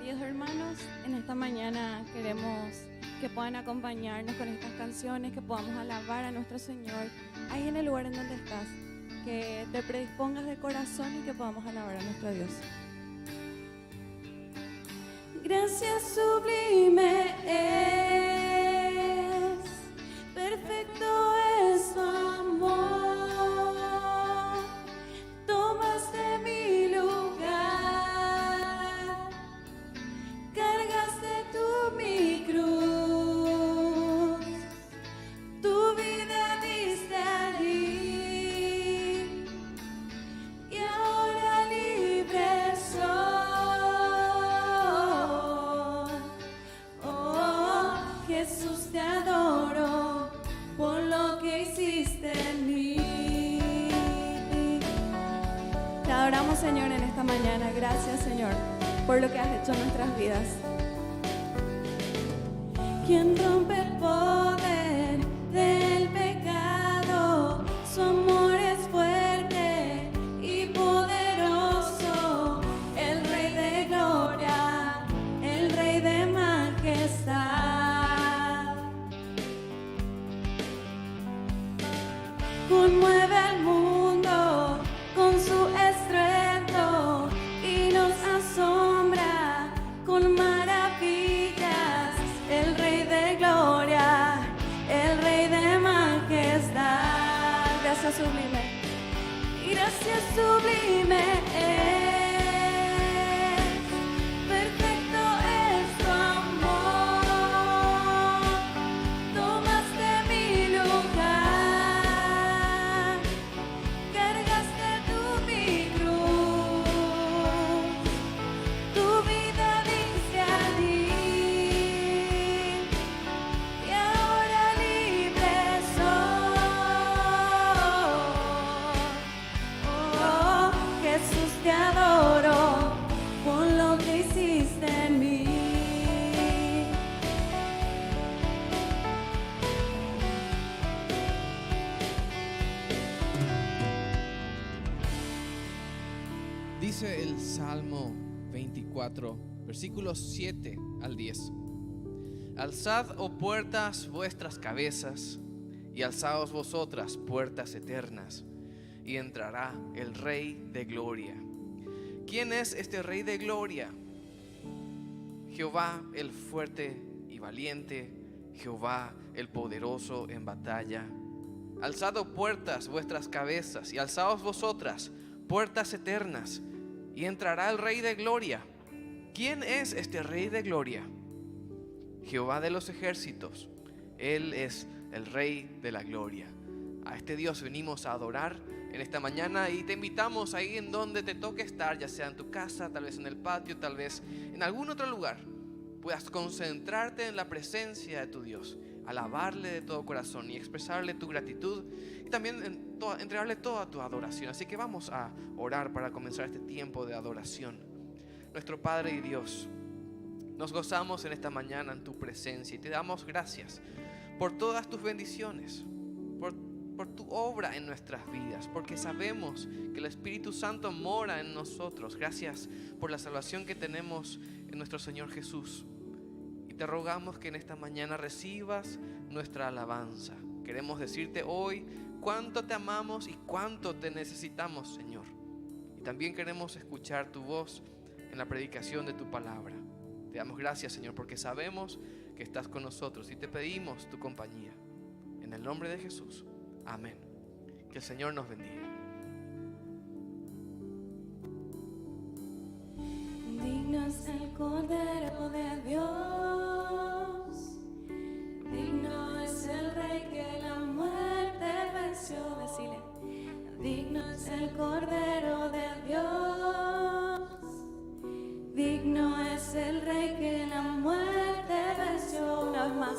Queridos hermanos, en esta mañana queremos que puedan acompañarnos con estas canciones, que podamos alabar a nuestro Señor ahí en el lugar en donde estás, que te predispongas de corazón y que podamos alabar a nuestro Dios. Gracias sublime es, perfecto es tu amor, tomaste mi lugar, cargaste tú mi cruz, tu vida diste allí y ahora libre soy. Oh, Jesús, te adoro por lo que hiciste en mí. Te adoramos, Señor, en esta mañana. Gracias, Señor, por lo que has hecho en nuestras vidas. ¿Quién rompe el poder del pecado? Su amor es fuerte y poderoso. El Rey de gloria, el Rey de majestad. Conmueve al mundo con su estruendo y nos asombra con maravillas. El Rey de gloria, el Rey de majestad. Gracias sublime, gracias sublime es, perfecto es tu amor, tomaste mi lugar, cargaste tú mi cruz, tu vida diste allí y ahora libre soy. Oh, Jesús, te adoro por lo que hiciste en mí. Dice el Salmo 24, versículos 7 al 10. Alzad, oh puertas, vuestras cabezas, y alzaos vosotras, puertas eternas, y entrará el Rey de gloria. ¿Quién es este Rey de gloria? Jehová el fuerte y valiente, Jehová el poderoso en batalla. Alzad, oh puertas, vuestras cabezas, y alzaos vosotras, puertas eternas, y entrará el Rey de gloria. ¿Quién es este Rey de gloria? Jehová de los ejércitos, Él es el Rey de la gloria. A este Dios venimos a adorar en esta mañana y te invitamos ahí en donde te toque estar, ya sea en tu casa, tal vez en el patio, tal vez en algún otro lugar, puedas concentrarte en la presencia de tu Dios, alabarle de todo corazón y expresarle tu gratitud y también entregarle toda tu adoración. Así que vamos a orar para comenzar este tiempo de adoración. Nuestro Padre y Dios, nos gozamos en esta mañana en tu presencia y te damos gracias por todas tus bendiciones, por tu obra en nuestras vidas, porque sabemos que el Espíritu Santo mora en nosotros. Gracias por la salvación que tenemos en nuestro Señor Jesús. Y te rogamos que en esta mañana recibas nuestra alabanza. Queremos decirte hoy cuánto te amamos y cuánto te necesitamos, Señor. Y también queremos escuchar tu voz en la predicación de tu palabra. Te damos gracias, Señor, porque sabemos que estás con nosotros y te pedimos tu compañía. En el nombre de Jesús. Amén. Que el Señor nos bendiga. Digno es el Cordero de Dios, digno es el Rey que la muerte venció. Decile, digno es el Cordero de Dios, digno es el Rey que la muerte venció. Una vez más,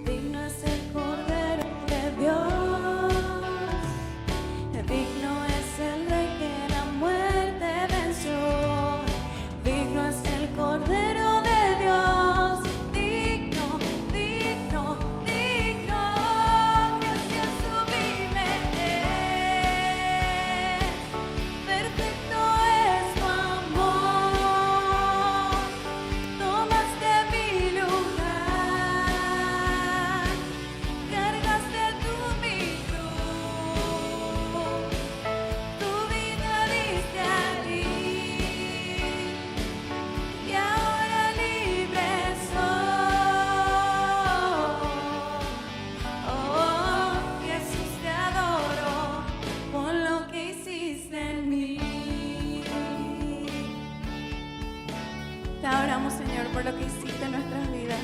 digno es el Cordero de Dios. Digno es el Rey que la muerte venció. Digno es el Cordero de Dios. Digno, digno, digno. Gracias sublime es, perfecto es tu amor. Señor, por lo que hiciste en nuestras vidas.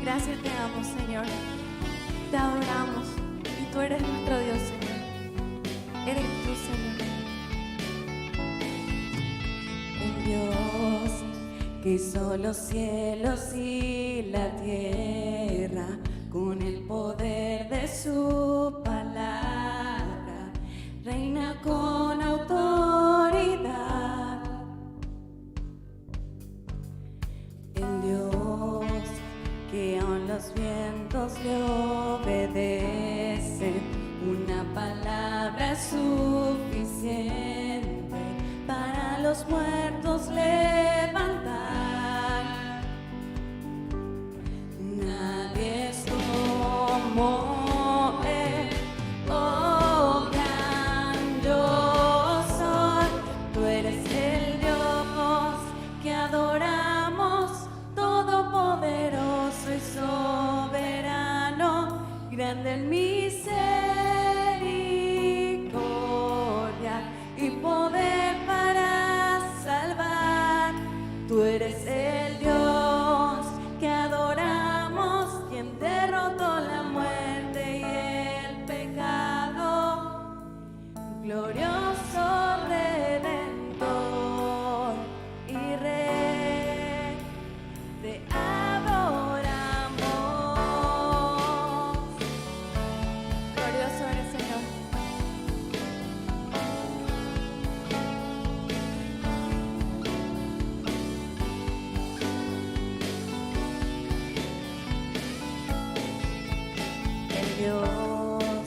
Gracias te damos, Señor. Te adoramos y tú eres nuestro Dios, Señor. Eres tú, Señor. El Dios que hizo los cielos y la tierra con el poder de su palabra, reina con autoridad. El Dios que aun los vientos le obedecen, una palabra es suficiente para los muertos levantar. Nadie es como Él, oh gran yo soy. Tú eres el Dios que adoramos, todopoderoso y soberano, grande en misericordia y poder para salvar. Tú eres el Dios que adoramos, quien derrotó la muerte y el pecado, glorioso Redentor y Rey, te adoramos. Glorioso eres, Señor. El Dios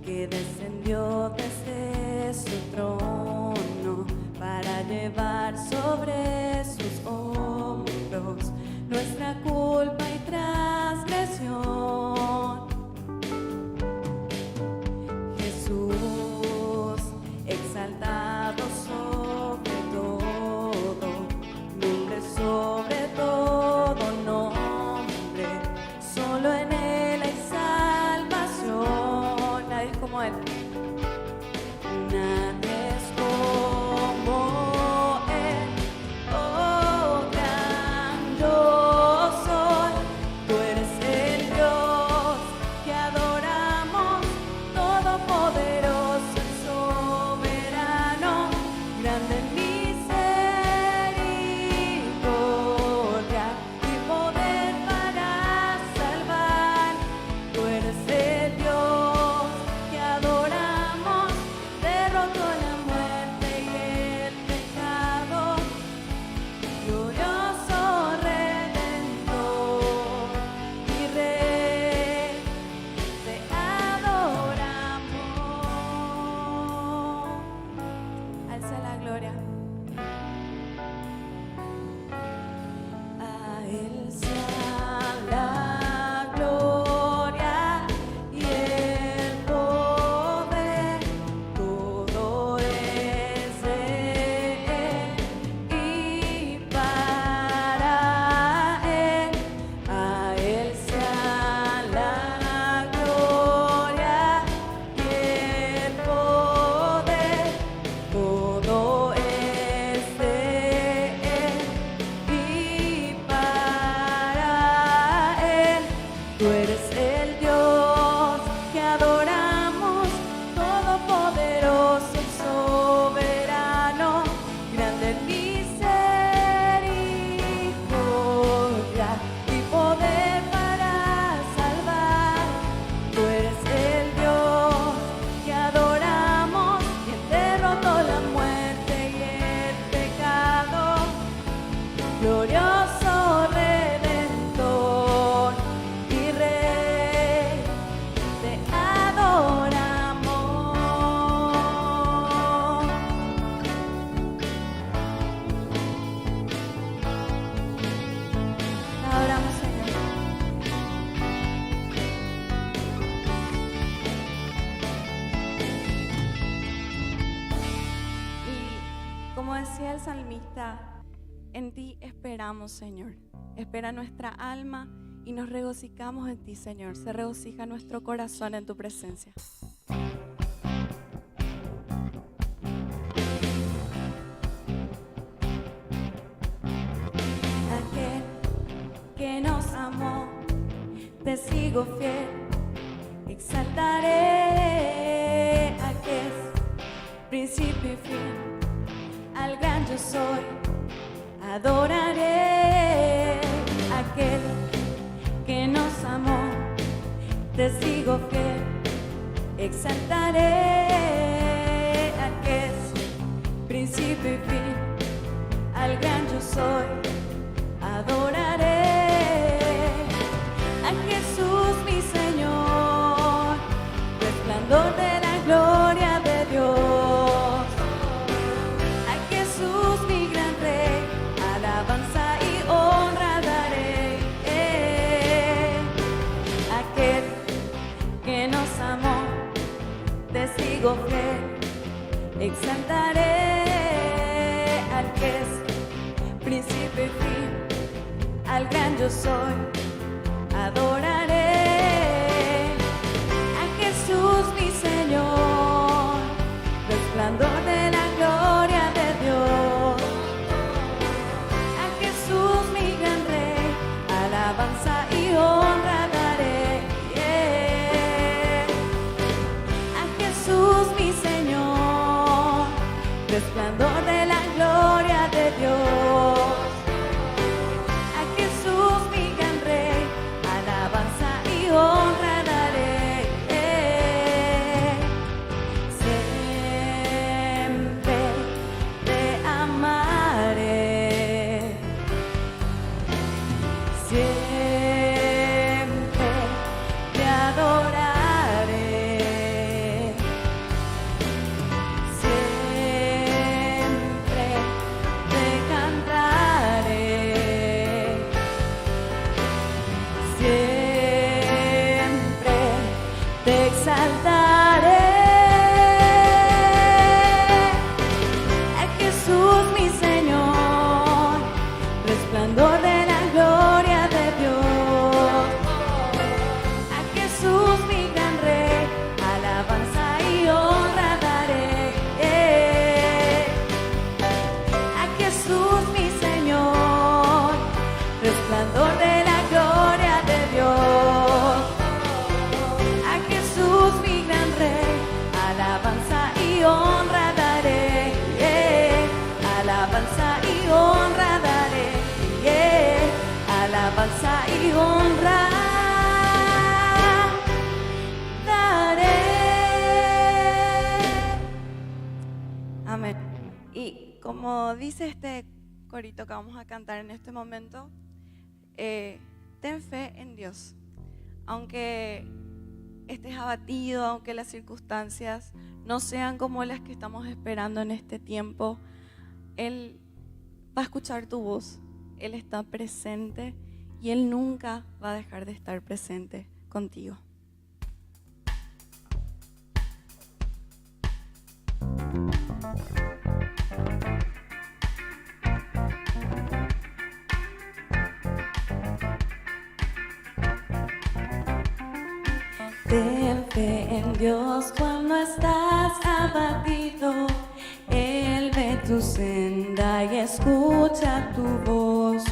que descendió desde su trono para llevar sobre sus hombros nuestra culpa y transgresión. Jesús, exaltado sobre todo, nombre sobre todo nombre, solo en Él hay salvación. Nadie es como Él. Nadie es como Él, oh gran yo soy. Tú eres el Dios que adoramos, todopoderoso y soberano, grande en misericordia y poder para salvar. Tú eres el Dios que adoramos, derrotó la muerte y el pecado, glorioso Redentor y Rey, te adoramos. Alza la gloria. A Él sea la gloria y el poder, todo es de Él y para Él. A Él sea la gloria y el poder, todo es de Él y para Él. Tú eres el Dios que adoramos, todopoderoso y soberano, grande en misericordia y poder para salvar. Tú eres el Dios que adoramos, quien derrotó la muerte y el pecado, glorioso Redentor y Rey, te adoramos. Te adoramos, Señor. Y como decía el salmista, en ti esperamos, Señor. Espera nuestra alma y nos regocijamos en ti, Señor. Se regocija nuestro corazón en tu presencia. Aquel te sigo fiel, exaltaré al que es principio y fin, al gran yo soy, adoraré a aquel que nos amó, te sigo fiel, exaltaré al que es principio y fin, al gran yo soy, adoraré a Jesús mi Señor, resplandor de la gloria de Dios, a Jesús mi gran Rey, alabanza y honra daré, aquel que nos amó, te sigo fiel, exaltaré al que es principio y fin, al gran yo soy, adoraré a Jesús mi Señor, resplandor de la gloria de Dios, a Jesús mi gran Rey, alabanza y honra daré, a Jesús mi Señor, resplandor de la gloria de Dios, a Jesús mi gran Rey, alabanza y honra daré, siempre te amaré, siempre te adoraré, siempre te cantaré, siempre te exaltaré, a Jesús mi Señor, resplandor de la gloria de Dios, a Jesús mi gran Rey, alabanza y honra daré, a Jesús mi Señor, resplandor de la gloria de Dios, a Jesús mi gran Rey, alabanza y honra daré, alabanza y honra daré, alabanza y honra daré. Amén. Y como dice este corito que vamos a cantar en este momento, ten fe en Dios. Aunque estés abatido, aunque las circunstancias no sean como las que estamos esperando en este tiempo, Él va a escuchar tu voz, Él está presente y Él nunca va a dejar de estar presente contigo. Ten fe en Dios cuando estás abatido, Él ve tu senda y escucha tu voz.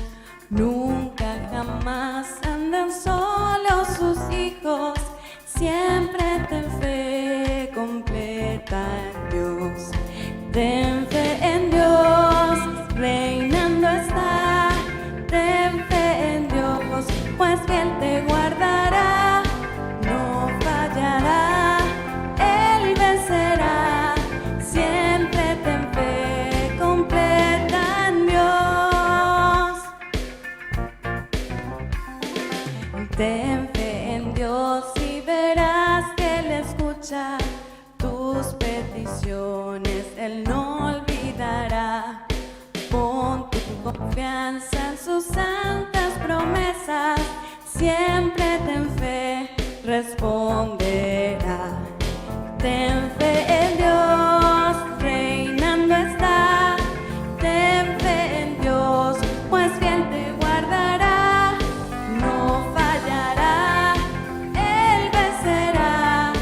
Nunca jamás andan solos sus hijos, siempre ten fe completa en Dios. Ten fe en Dios, reinando está, ten fe en Dios, pues fiel te guardará, no fallará, Él vencerá, siempre ten fe completa en Dios. Ten fe en Dios y verás que Él escucha tus peticiones, Él no olvidará. Pon tu confianza en sus santas promesas, siempre ten fe, responderá. Ten fe en Dios, reinando está, ten fe en Dios, pues fiel te guardará, no fallará, Él vencerá,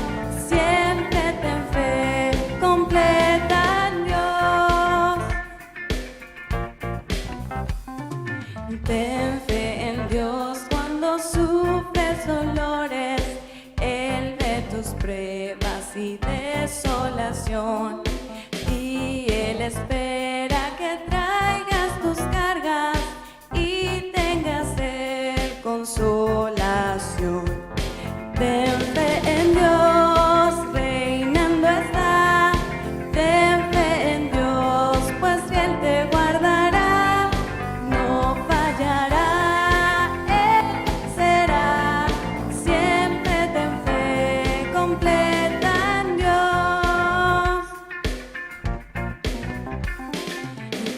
siempre ten fe completa en Dios. Ten fe en Dios cuando cuando sufres dolores, Él ve tus pruebas y desolación. Y Él espera que traigas tus cargas y tengas Él consolación. Ten fe en Dios, reinando está. Ten fe en Dios, pues Él te guardará, no fallará, Él será. Siempre ten fe completa en Dios.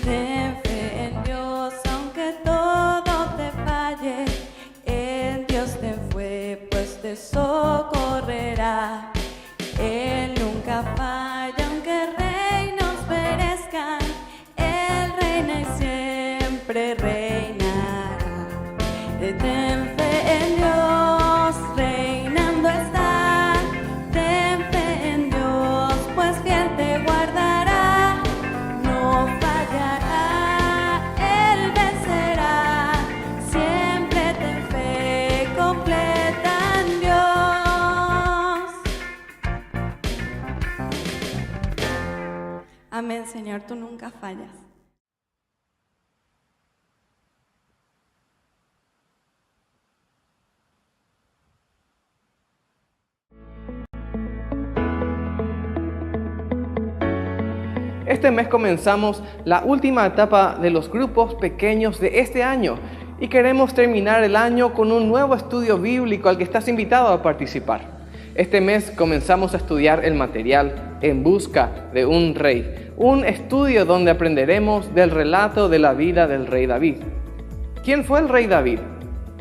Ten fe en Dios, aunque todo te falle. En Dios ten fe, pues te socorrerá. Él nunca falla, aunque reinos perezcan. Él reina y siempre reinará. Ten fe en Dios, reinando está. Ten fe en Dios, pues fiel te guardará. No fallará, Él vencerá. Siempre ten fe completa en Dios. Amén, Señor, tú nunca fallas. Este mes comenzamos la última etapa de los grupos pequeños de este año y queremos terminar el año con un nuevo estudio bíblico al que estás invitado a participar. Este mes comenzamos a estudiar el material En busca de un rey, un estudio donde aprenderemos del relato de la vida del rey David. ¿Quién fue el rey David?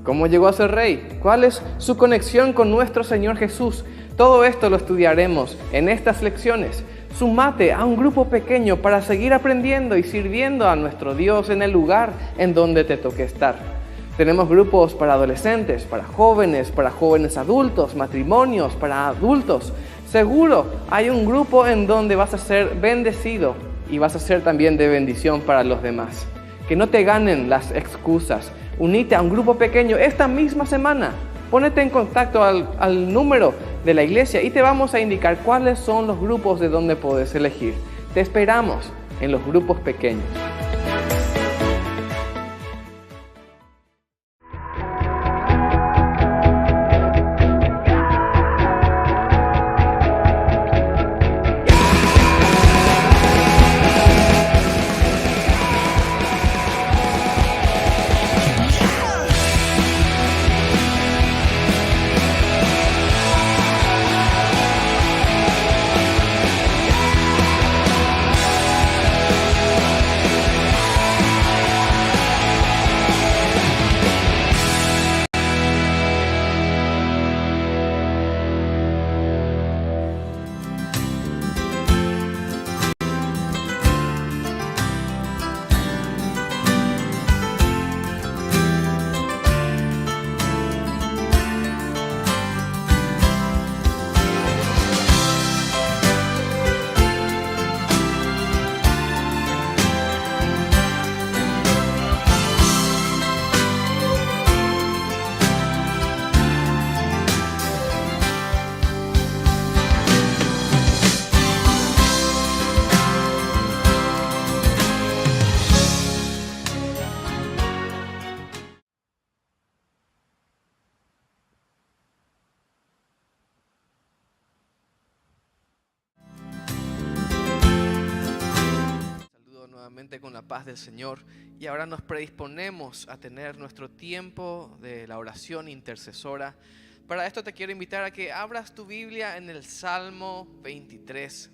¿Cómo llegó a ser rey? ¿Cuál es su conexión con nuestro Señor Jesús? Todo esto lo estudiaremos en estas lecciones. Sumate a un grupo pequeño para seguir aprendiendo y sirviendo a nuestro Dios en el lugar en donde te toque estar. Tenemos grupos para adolescentes, para jóvenes adultos, matrimonios, para adultos. Seguro hay un grupo en donde vas a ser bendecido y vas a ser también de bendición para los demás. Que no te ganen las excusas. Unite a un grupo pequeño esta misma semana. Pónete en contacto al número de la iglesia y te vamos a indicar cuáles son los grupos de donde puedes elegir. Te esperamos en los grupos pequeños. Con la paz del Señor, y ahora nos predisponemos a tener nuestro tiempo de la oración intercesora. Para esto te quiero invitar a que abras tu Biblia en el Salmo 23,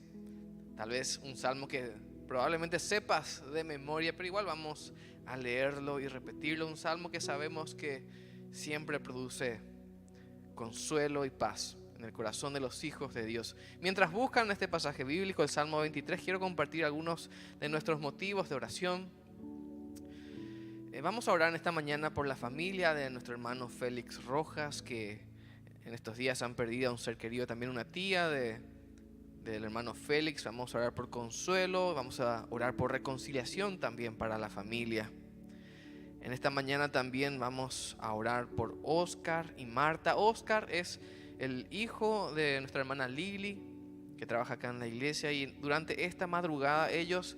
tal vez un salmo que probablemente sepas de memoria, pero igual vamos a leerlo y repetirlo. Un salmo que sabemos que siempre produce consuelo y paz en el corazón de los hijos de Dios. Mientras buscan este pasaje bíblico, el Salmo 23, quiero compartir algunos de nuestros motivos de oración. Vamos a orar en esta mañana por la familia de nuestro hermano Félix Rojas, que en estos días han perdido a un ser querido, también una tía del hermano Félix. Vamos a orar por consuelo, vamos a orar por reconciliación también para la familia. En esta mañana también vamos a orar por Oscar y Marta. Oscar es el hijo de nuestra hermana Lili, que trabaja acá en la iglesia, y durante esta madrugada ellos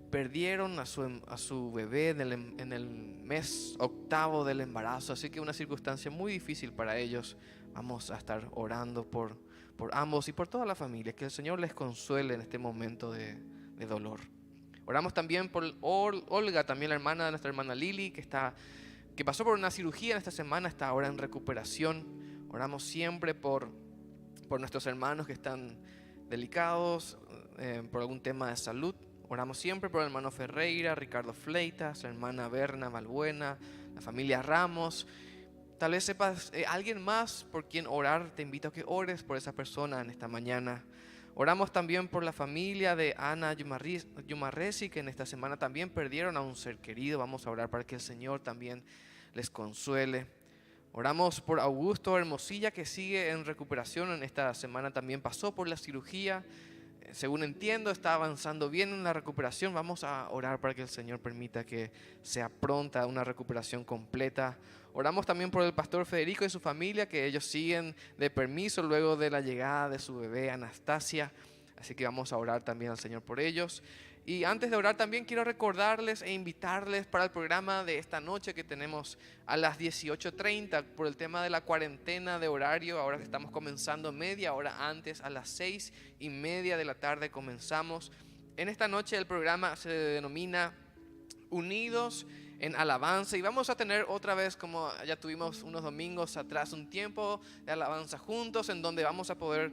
perdieron a su bebé en el mes 8º del embarazo, así que una circunstancia muy difícil para ellos. Vamos a estar orando por ambos y por toda la familia, que el Señor les consuele en este momento de dolor. Oramos también por Olga, también la hermana de nuestra hermana Lili, que pasó por una cirugía en esta semana, está ahora en recuperación. Oramos siempre por nuestros hermanos que están delicados, por algún tema de salud. Oramos siempre por el hermano Ferreira, Ricardo Fleitas, la hermana Berna Valbuena, la familia Ramos. Tal vez sepas alguien más por quien orar. Te invito a que ores por esa persona en esta mañana. Oramos también por la familia de Ana Yumarresi, que en esta semana también perdieron a un ser querido. Vamos a orar para que el Señor también les consuele. Oramos por Augusto Hermosilla, que sigue en recuperación. En esta semana también pasó por la cirugía. Según entiendo, está avanzando bien en la recuperación. Vamos a orar para que el Señor permita que sea pronta una recuperación completa. Oramos también por el pastor Federico y su familia, que ellos siguen de permiso luego de la llegada de su bebé Anastasia. Así que vamos a orar también al Señor por ellos. Y antes de orar también quiero recordarles e invitarles para el programa de esta noche que tenemos a las 18:30 por el tema de la cuarentena de horario. Ahora que estamos comenzando media hora antes, a las 6:30 de la tarde comenzamos. En esta noche el programa se denomina Unidos en Alabanza, y vamos a tener otra vez, como ya tuvimos unos domingos atrás, un tiempo de alabanza juntos en donde vamos a poder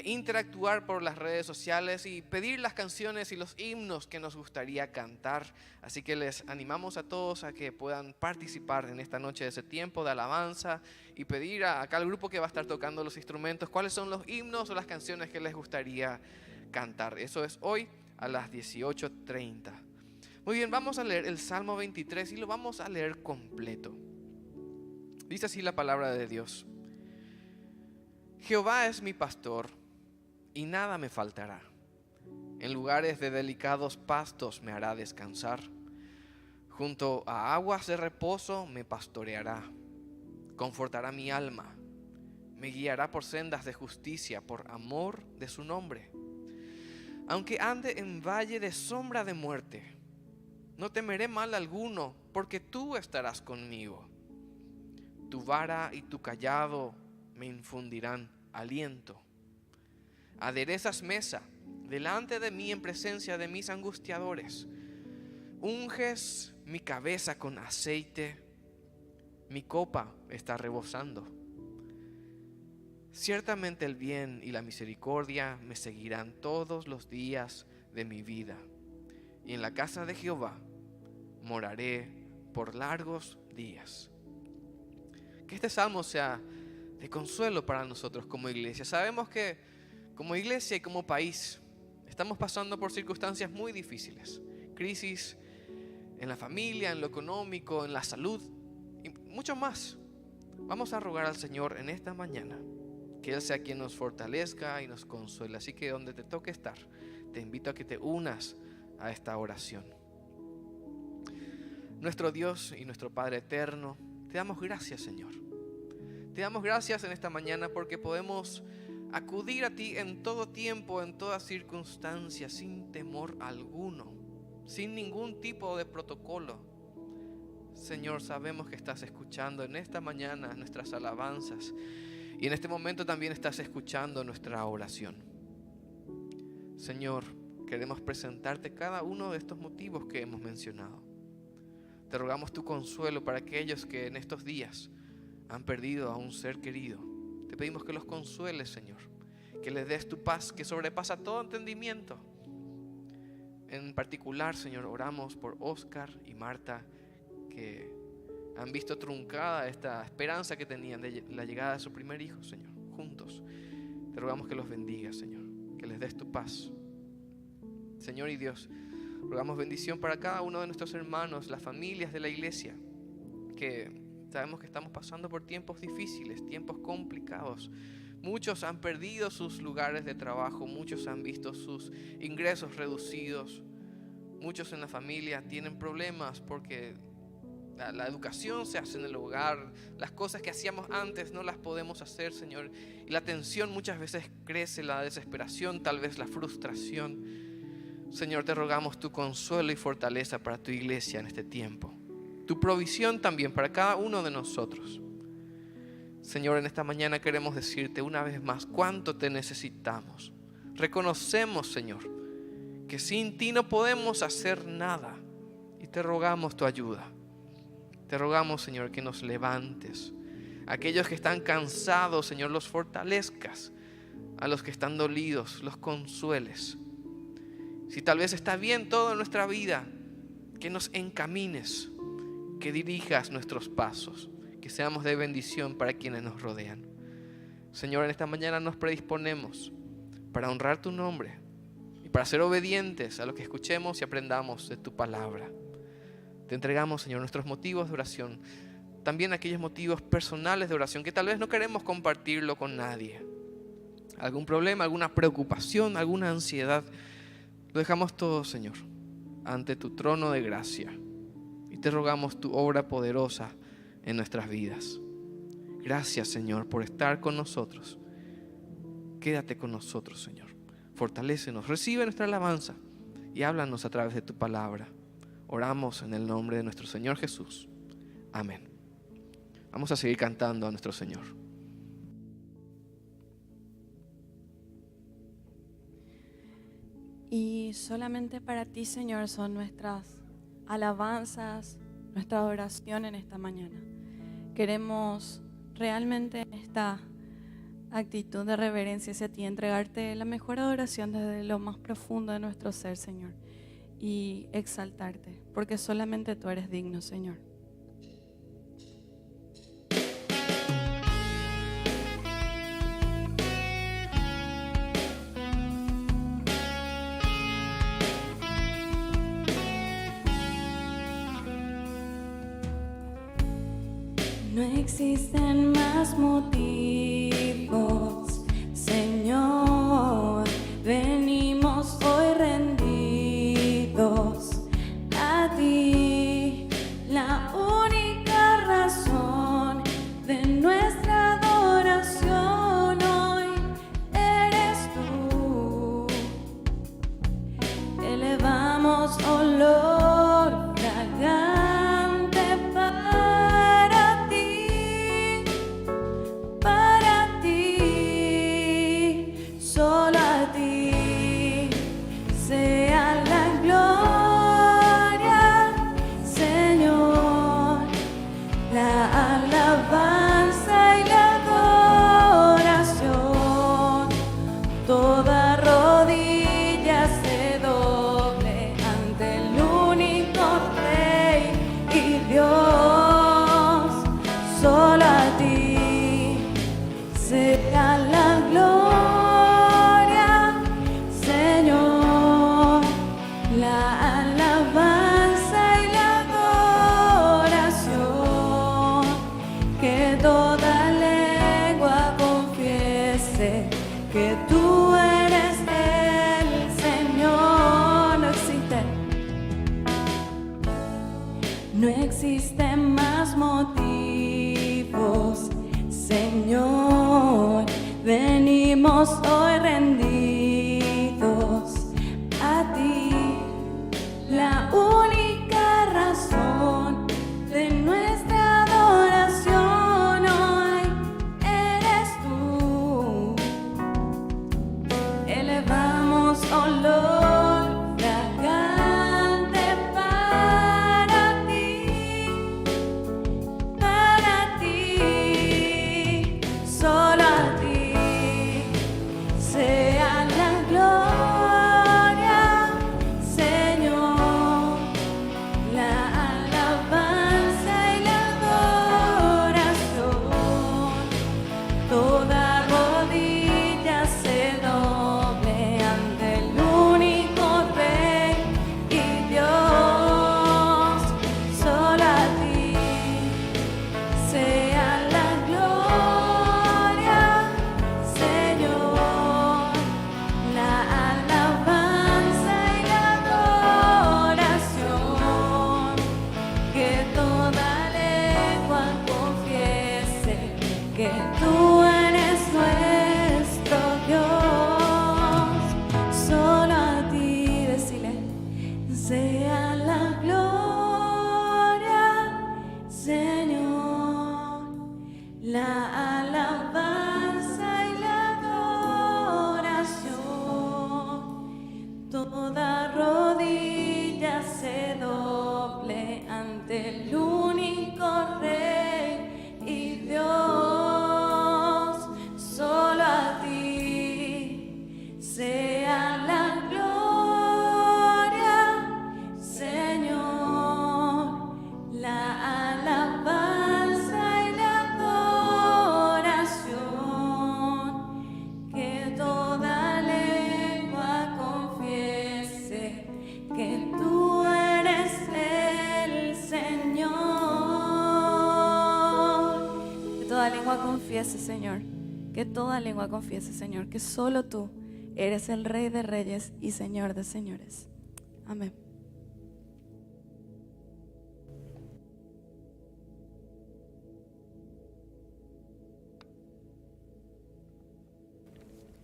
interactuar por las redes sociales y pedir las canciones y los himnos que nos gustaría cantar. Así que les animamos a todos a que puedan participar en esta noche de ese tiempo de alabanza y pedir acá al grupo que va a estar tocando los instrumentos cuáles son los himnos o las canciones que les gustaría cantar. Eso es hoy a las 18:30. Muy bien, vamos a leer el Salmo 23 y lo vamos a leer completo. Dice así la palabra de Dios: Jehová es mi pastor y nada me faltará. En lugares de delicados pastos me hará descansar. Junto a aguas de reposo me pastoreará. Confortará mi alma. Me guiará por sendas de justicia por amor de su nombre. Aunque ande en valle de sombra de muerte, no temeré mal alguno, porque tú estarás conmigo. Tu vara y tu cayado me infundirán aliento. Aderezas mesa delante de mí en presencia de mis angustiadores. Unges mi cabeza con aceite, mi copa está rebosando. Ciertamente el bien y la misericordia me seguirán todos los días de mi vida, y en la casa de Jehová moraré por largos días. Que este salmo sea de consuelo para nosotros como iglesia. Sabemos que como iglesia y como país estamos pasando por circunstancias muy difíciles. Crisis en la familia, en lo económico, en la salud y mucho más. Vamos a rogar al Señor en esta mañana que Él sea quien nos fortalezca y nos consuele. Así que donde te toque estar, te invito a que te unas a esta oración. Nuestro Dios y nuestro Padre eterno, te damos gracias, Señor. Te damos gracias en esta mañana porque podemos acudir a ti en todo tiempo, en toda circunstancia, sin temor alguno, sin ningún tipo de protocolo. Señor, sabemos que estás escuchando en esta mañana nuestras alabanzas y en este momento también estás escuchando nuestra oración. Señor, queremos presentarte cada uno de estos motivos que hemos mencionado. Te rogamos tu consuelo para aquellos que en estos días han perdido a un ser querido. Te pedimos que los consueles, Señor, que les des tu paz que sobrepasa todo entendimiento. En particular, Señor, oramos por Oscar y Marta, que han visto truncada esta esperanza que tenían de la llegada de su primer hijo, Señor, juntos. Te rogamos que los bendigas, Señor, que les des tu paz. Señor y Dios, rogamos bendición para cada uno de nuestros hermanos, las familias de la iglesia, que sabemos que estamos pasando por tiempos difíciles, tiempos complicados. Muchos han perdido sus lugares de trabajo, muchos han visto sus ingresos reducidos. Muchos en la familia tienen problemas porque La educación se hace en el hogar. Las cosas que hacíamos antes no las podemos hacer, Señor. Y la tensión muchas veces crece, la desesperación, tal vez la frustración. Señor, te rogamos tu consuelo y fortaleza para tu iglesia en este tiempo. Tu provisión también para cada uno de nosotros. Señor, en esta mañana queremos decirte una vez más cuánto te necesitamos. Reconocemos, Señor, que sin ti no podemos hacer nada. Y te rogamos tu ayuda. Te rogamos, Señor, que nos levantes. Aquellos que están cansados, Señor, los fortalezcas. A los que están dolidos, los consueles. Si tal vez está bien todo en nuestra vida, que nos encamines, que dirijas nuestros pasos, que seamos de bendición para quienes nos rodean. Señor, en esta mañana nos predisponemos para honrar tu nombre y para ser obedientes a lo que escuchemos y aprendamos de tu palabra. Te entregamos, Señor, nuestros motivos de oración, también aquellos motivos personales de oración que tal vez no queremos compartirlo con nadie. Algún problema, alguna preocupación, alguna ansiedad, lo dejamos todo, Señor, ante tu trono de gracia y te rogamos tu obra poderosa en nuestras vidas. Gracias, Señor, por estar con nosotros. Quédate con nosotros, Señor. Fortalécenos, recibe nuestra alabanza y háblanos a través de tu palabra. Oramos en el nombre de nuestro Señor Jesús. Amén. Vamos a seguir cantando a nuestro Señor. Y solamente para ti, Señor, son nuestras alabanzas, nuestra oración en esta mañana. Queremos realmente esta actitud de reverencia hacia ti, entregarte la mejor adoración desde lo más profundo de nuestro ser, Señor, y exaltarte, porque solamente tú eres digno, Señor. No existen más motivos, Señor. Venimos hoy rendidos a ti. La única razón de nuestra adoración hoy eres tú. Elevamos olor fragante para ti, solo a ti sea la gloria, Señor, la alabanza y la adoración. Toda rodilla se doble ante el único Rey y Dios, solo a ti sea la gloria, Señor, la alabanza y la adoración. Que toda lengua confiese que tú eres el Señor. No existen más motivos, Señor. Venimos hoy rendidos a ti. La única razón de nuestra adoración hoy eres tú. Elevamos olor fragante para ti, solo a ti que tú eres nuestro Dios. Solo a ti, decile, sea la gloria, Señor, la alabanza y la adoración. Toda rodilla se doble ante el único Rey y Dios. Solo a ti sea la gloria, Señor, la alabanza y la adoración. Que toda lengua confiese que tú eres el Señor. Que toda lengua confiese, Señor. Que toda lengua confiese, Señor, que solo tú eres el Rey de Reyes y Señor de Señores. Amén.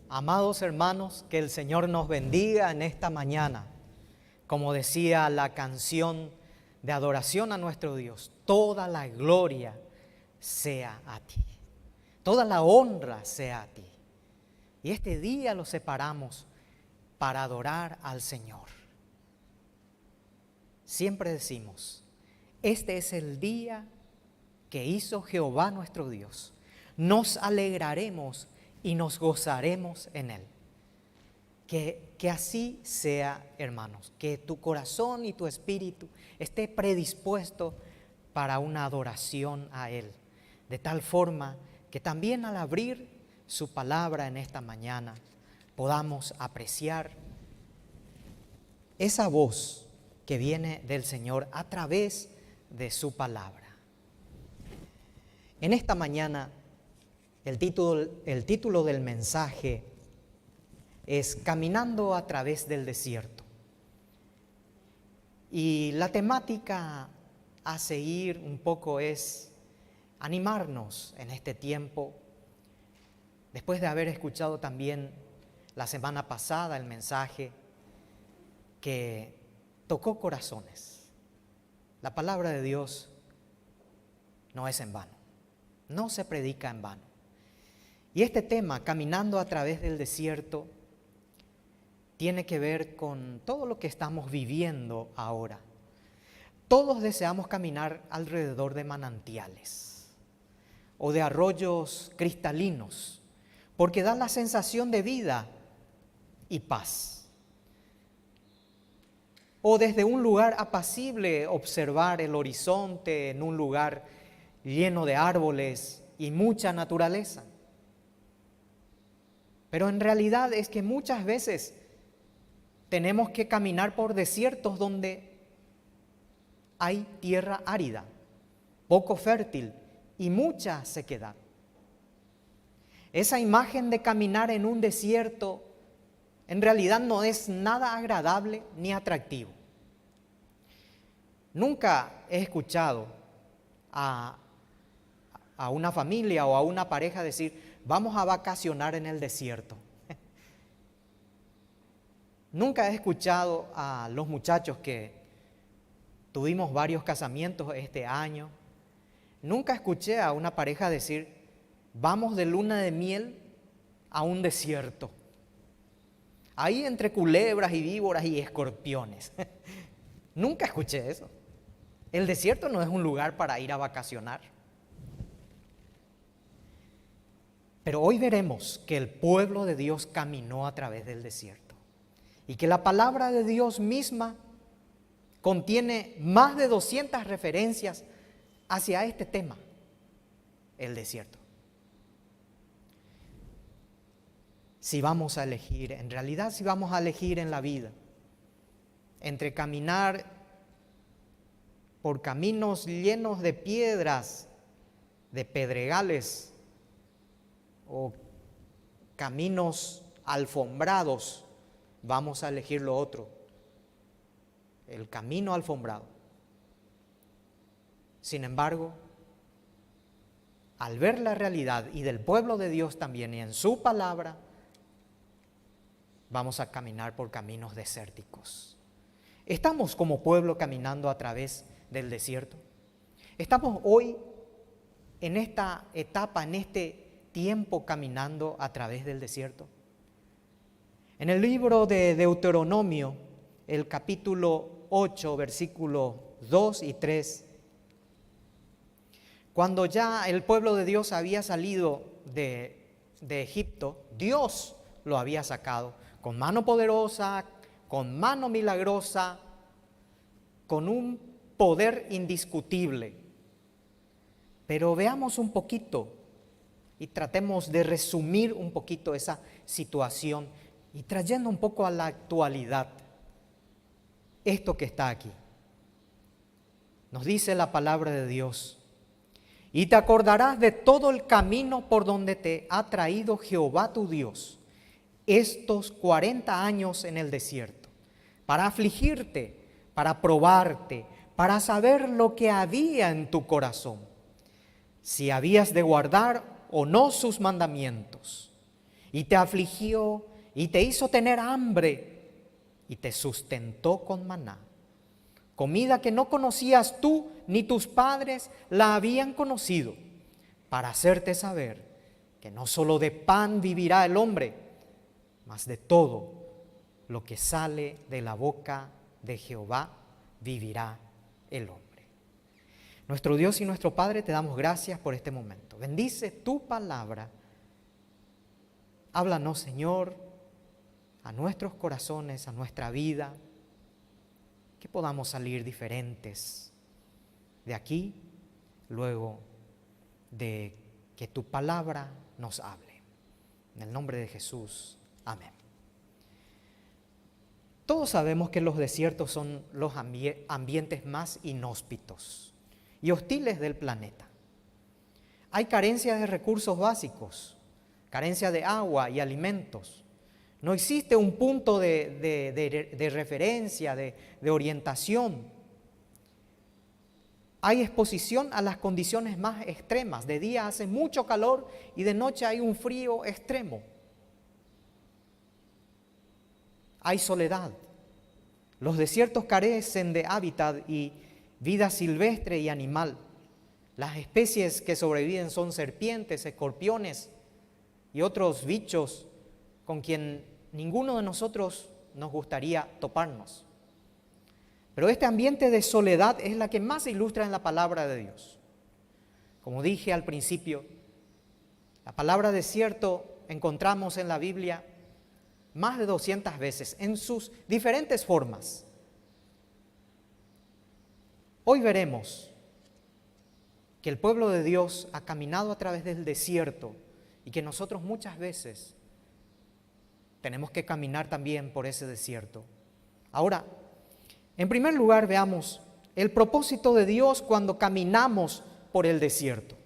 Amados hermanos, que el Señor nos bendiga en esta mañana. Como decía la canción de adoración a nuestro Dios, toda la gloria sea a ti, toda la honra sea a ti. Y este día lo separamos para adorar al Señor. Siempre decimos, este es el día que hizo Jehová nuestro Dios. Nos alegraremos y nos gozaremos en Él. Que así sea, hermanos, que tu corazón y tu espíritu esté predispuesto para una adoración a Él, de tal forma que también al abrir su palabra en esta mañana podamos apreciar esa voz que viene del Señor a través de su palabra. En esta mañana el título del mensaje es Caminando a través del desierto. Y la temática a seguir un poco es animarnos en este tiempo, después de haber escuchado también la semana pasada el mensaje que tocó corazones. La palabra de Dios no es en vano, no se predica en vano. Y este tema, caminando a través del desierto, tiene que ver con todo lo que estamos viviendo ahora. Todos deseamos caminar alrededor de manantiales o de arroyos cristalinos, porque dan la sensación de vida y paz. O desde un lugar apacible observar el horizonte en un lugar lleno de árboles y mucha naturaleza. Pero en realidad es que muchas veces tenemos que caminar por desiertos donde hay tierra árida, poco fértil y mucha sequedad. Esa imagen de caminar en un desierto en realidad no es nada agradable ni atractivo. Nunca he escuchado a una familia o a una pareja decir, vamos a vacacionar en el desierto. Nunca he escuchado a los muchachos que tuvimos varios casamientos este año. Nunca escuché a una pareja decir, vamos de luna de miel a un desierto. Ahí entre culebras y víboras y escorpiones. Nunca escuché eso. El desierto no es un lugar para ir a vacacionar. Pero hoy veremos que el pueblo de Dios caminó a través del desierto y que la palabra de Dios misma contiene más de 200 referencias hacia este tema, el desierto. Si vamos a elegir, en realidad si vamos a elegir en la vida entre caminar por caminos llenos de piedras, de pedregales, o caminos alfombrados, vamos a elegir lo otro, el camino alfombrado. Sin embargo, al ver la realidad y del pueblo de Dios también y en su palabra, vamos a caminar por caminos desérticos. ¿Estamos como pueblo caminando a través del desierto? ¿Estamos hoy en esta etapa, en este tiempo caminando a través del desierto? En el libro de Deuteronomio, el capítulo 8, versículos 2 y 3, cuando ya el pueblo de Dios había salido de Egipto, Dios lo había sacado con mano poderosa, con mano milagrosa, con un poder indiscutible. Pero veamos un poquito y tratemos de resumir un poquito esa situación y trayendo un poco a la actualidad esto que está aquí. Nos dice la palabra de Dios: y te acordarás de todo el camino por donde te ha traído Jehová tu Dios estos 40 años en el desierto, para afligirte, para probarte, para saber lo que había en tu corazón, si habías de guardar o no sus mandamientos. Y te afligió y te hizo tener hambre y te sustentó con maná, comida que no conocías tú ni tus padres la habían conocido, para hacerte saber que no solo de pan vivirá el hombre, mas de todo lo que sale de la boca de Jehová vivirá el hombre. Nuestro Dios y nuestro Padre, te damos gracias por este momento. Bendice tu palabra. Háblanos, Señor, a nuestros corazones, a nuestra vida, que podamos salir diferentes de aquí, luego de que tu palabra nos hable. En el nombre de Jesús, amén. Todos sabemos que los desiertos son los ambientes más inhóspitos y hostiles del planeta. Hay carencia de recursos básicos, carencia de agua y alimentos. No existe un punto de referencia, de orientación. Hay exposición a las condiciones más extremas. De día hace mucho calor y de noche hay un frío extremo. Hay soledad. Los desiertos carecen de hábitat y vida silvestre y animal. Las especies que sobreviven son serpientes, escorpiones y otros bichos con quien ninguno de nosotros nos gustaría toparnos. Pero este ambiente de soledad es la que más se ilustra en la palabra de Dios. Como dije al principio, la palabra desierto encontramos en la Biblia más de 200 veces, en sus diferentes formas. Hoy veremos que el pueblo de Dios ha caminado a través del desierto y que nosotros muchas veces tenemos que caminar también por ese desierto. Ahora, en primer lugar, veamos el propósito de Dios cuando caminamos por el desierto.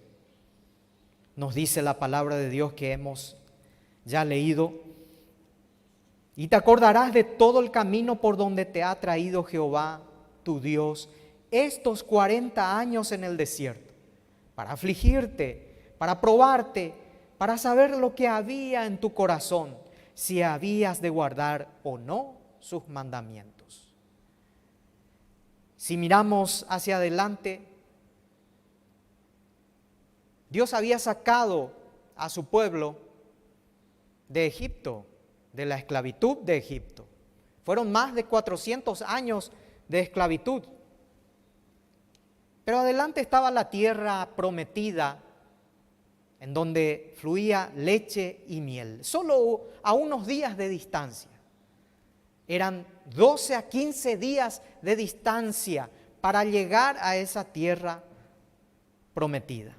Nos dice la palabra de Dios que hemos ya leído: y te acordarás de todo el camino por donde te ha traído Jehová tu Dios estos 40 años en el desierto, para afligirte, para probarte, para saber lo que había en tu corazón, si habías de guardar o no sus mandamientos. Si miramos hacia adelante, Dios había sacado a su pueblo de Egipto, de la esclavitud de Egipto. Fueron más de 400 años de esclavitud. Pero adelante estaba la tierra prometida, en donde fluía leche y miel, solo a unos días de distancia. Eran 12 a 15 días de distancia para llegar a esa tierra prometida.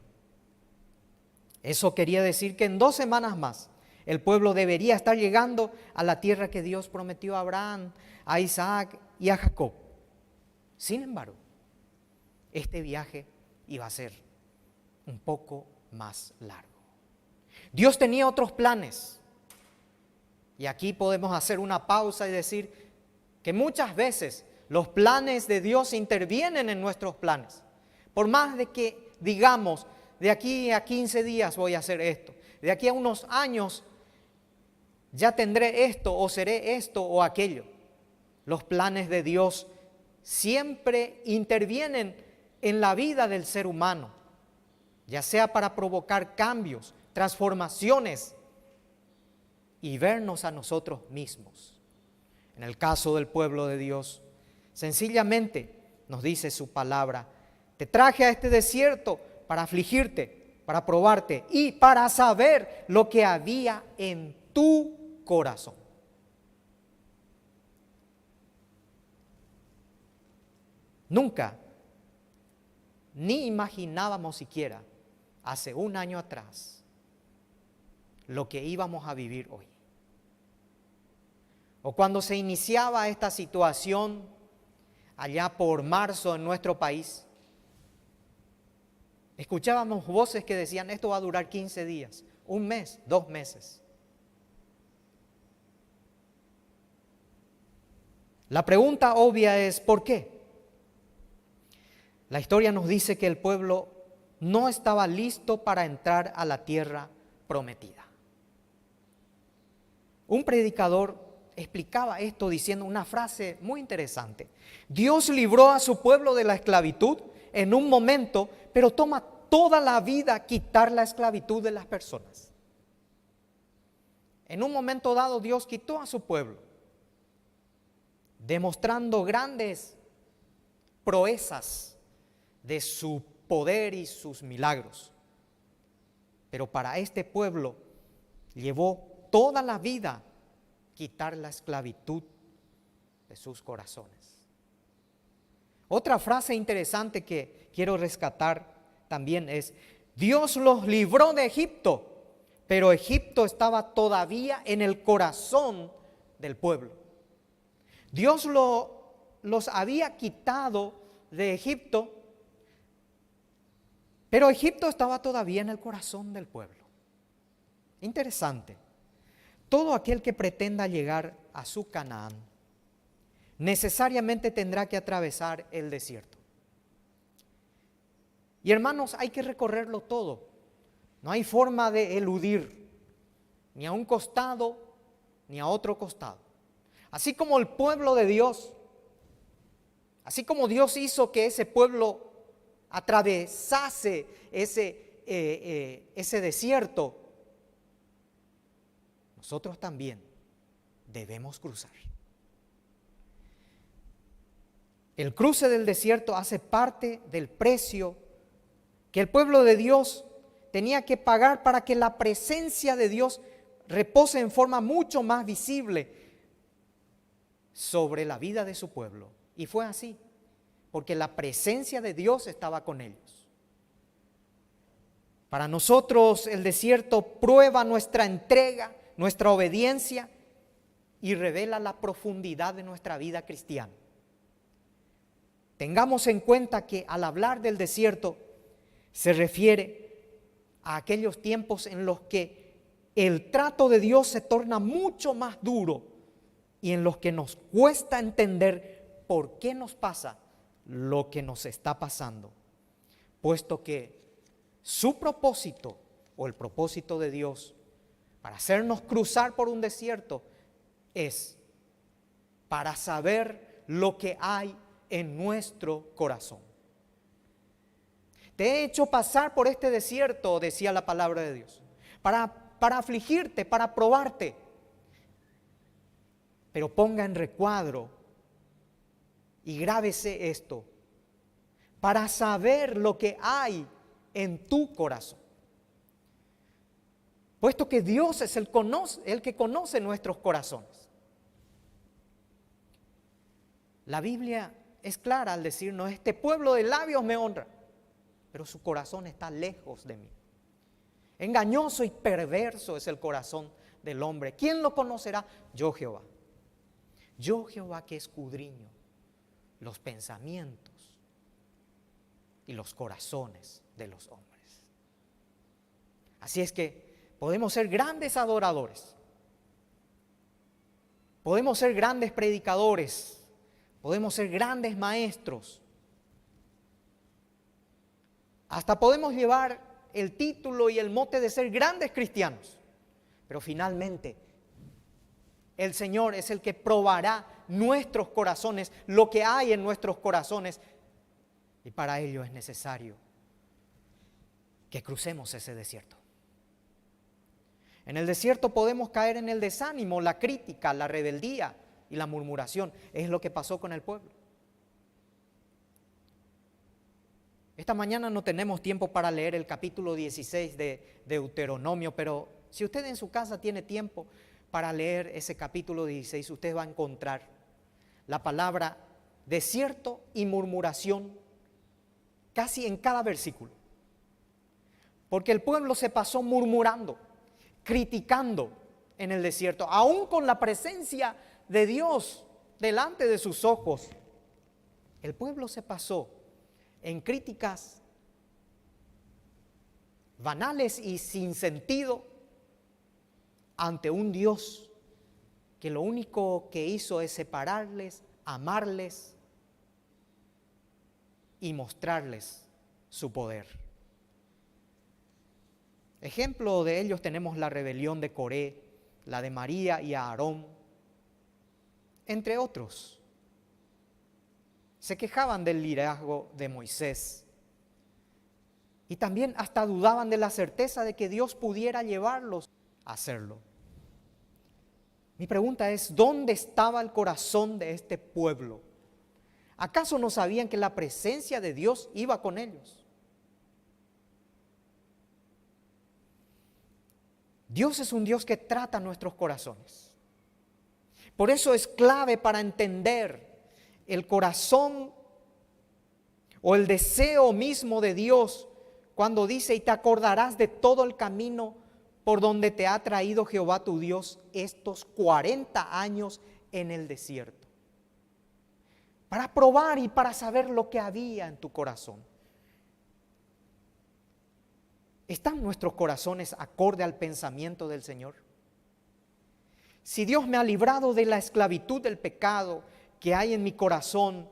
Eso quería decir que en 2 semanas más el pueblo debería estar llegando a la tierra que Dios prometió a Abraham, a Isaac y a Jacob. Sin embargo, este viaje iba a ser un poco más largo. Dios tenía otros planes. Y aquí podemos hacer una pausa y decir que muchas veces los planes de Dios intervienen en nuestros planes. Por más de que digamos, de aquí a 15 días voy a hacer esto, de aquí a unos años ya tendré esto o seré esto o aquello. Los planes de Dios siempre intervienen en la vida del ser humano, ya sea para provocar cambios, transformaciones y vernos a nosotros mismos. En el caso del pueblo de Dios, sencillamente nos dice su palabra: te traje a este desierto para afligirte, para probarte y para saber lo que había en tu corazón. Nunca, ni imaginábamos siquiera hace un año atrás lo que íbamos a vivir hoy. O cuando se iniciaba esta situación allá por marzo en nuestro país, escuchábamos voces que decían: esto va a durar 15 días, un mes, 2 meses. La pregunta obvia es: ¿por qué? La historia nos dice que el pueblo no estaba listo para entrar a la tierra prometida. Un predicador explicaba esto diciendo una frase muy interesante: Dios libró a su pueblo de la esclavitud en un momento, pero toma toda la vida quitar la esclavitud de las personas. En un momento dado Dios quitó a su pueblo, demostrando grandes proezas de su poder y sus milagros. Pero para este pueblo llevó toda la vida quitar la esclavitud de sus corazones. Otra frase interesante que quiero rescatar también es: Dios los libró de Egipto, pero Egipto estaba todavía en el corazón del pueblo. Dios los había quitado de Egipto, pero Egipto estaba todavía en el corazón del pueblo. Interesante. Todo aquel que pretenda llegar a su Canaán necesariamente tendrá que atravesar el desierto. Y hermanos, hay que recorrerlo todo. No hay forma de eludir ni a un costado ni a otro costado. Así como el pueblo de Dios, así como Dios hizo que ese pueblo atravesase ese desierto, nosotros también debemos cruzar. El cruce del desierto hace parte del precio que el pueblo de Dios tenía que pagar para que la presencia de Dios repose en forma mucho más visible sobre la vida de su pueblo. Y fue así, porque la presencia de Dios estaba con ellos. Para nosotros el desierto prueba nuestra entrega, nuestra obediencia y revela la profundidad de nuestra vida cristiana. Tengamos en cuenta que al hablar del desierto se refiere a aquellos tiempos en los que el trato de Dios se torna mucho más duro y en los que nos cuesta entender por qué nos pasa lo que nos está pasando, puesto que su propósito o el propósito de Dios para hacernos cruzar por un desierto es para saber lo que hay en nuestro corazón. Te he hecho pasar por este desierto, decía la palabra de Dios, para afligirte, para probarte. Pero ponga en recuadro y grábese esto: para saber lo que hay en tu corazón. Puesto que Dios es el que conoce nuestros corazones. La Biblia es clara al decirnos: este pueblo de labios me honra, pero su corazón está lejos de mí. Engañoso y perverso es el corazón del hombre. ¿Quién lo conocerá? Yo, Jehová. Yo, Jehová, que escudriño los pensamientos y los corazones de los hombres. Así es que podemos ser grandes adoradores, podemos ser grandes predicadores, podemos ser grandes maestros, hasta podemos llevar el título y el mote de ser grandes cristianos. Pero finalmente, el Señor es el que probará nuestros corazones, lo que hay en nuestros corazones. Y para ello es necesario que crucemos ese desierto. En el desierto podemos caer en el desánimo, la crítica, la rebeldía y la murmuración. Es lo que pasó con el pueblo. Esta mañana no tenemos tiempo para leer el capítulo 16 de Deuteronomio, pero si usted en su casa tiene tiempo para leer ese capítulo 16, usted va a encontrar la palabra desierto y murmuración casi en cada versículo. Porque el pueblo se pasó murmurando, criticando en el desierto, aún con la presencia de Dios delante de sus ojos. El pueblo se pasó en críticas banales y sin sentido ante un Dios que lo único que hizo es separarles, amarles y mostrarles su poder. Ejemplo de ellos tenemos la rebelión de Coré, la de María y Aarón, entre otros. Se quejaban del liderazgo de Moisés y también hasta dudaban de la certeza de que Dios pudiera llevarlos a hacerlo. Mi pregunta es, ¿dónde estaba el corazón de este pueblo? ¿Acaso no sabían que la presencia de Dios iba con ellos? Dios es un Dios que trata nuestros corazones. Por eso es clave para entender el corazón o el deseo mismo de Dios cuando dice: y te acordarás de todo el camino por donde te ha traído Jehová tu Dios estos 40 años en el desierto. Para probar y para saber lo que había en tu corazón. ¿Están nuestros corazones acorde al pensamiento del Señor? Si Dios me ha librado de la esclavitud del pecado que hay en mi corazón,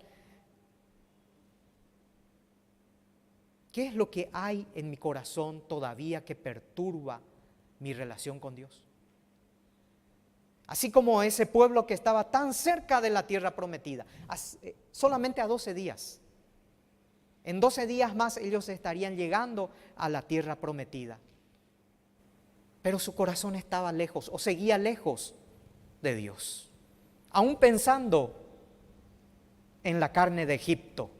¿qué es lo que hay en mi corazón todavía que perturba mi relación con Dios? Así como ese pueblo que estaba tan cerca de la tierra prometida, solamente a 12 días. En 12 días más ellos estarían llegando a la tierra prometida. Pero su corazón estaba lejos o seguía lejos de Dios, aún pensando en la carne de Egipto.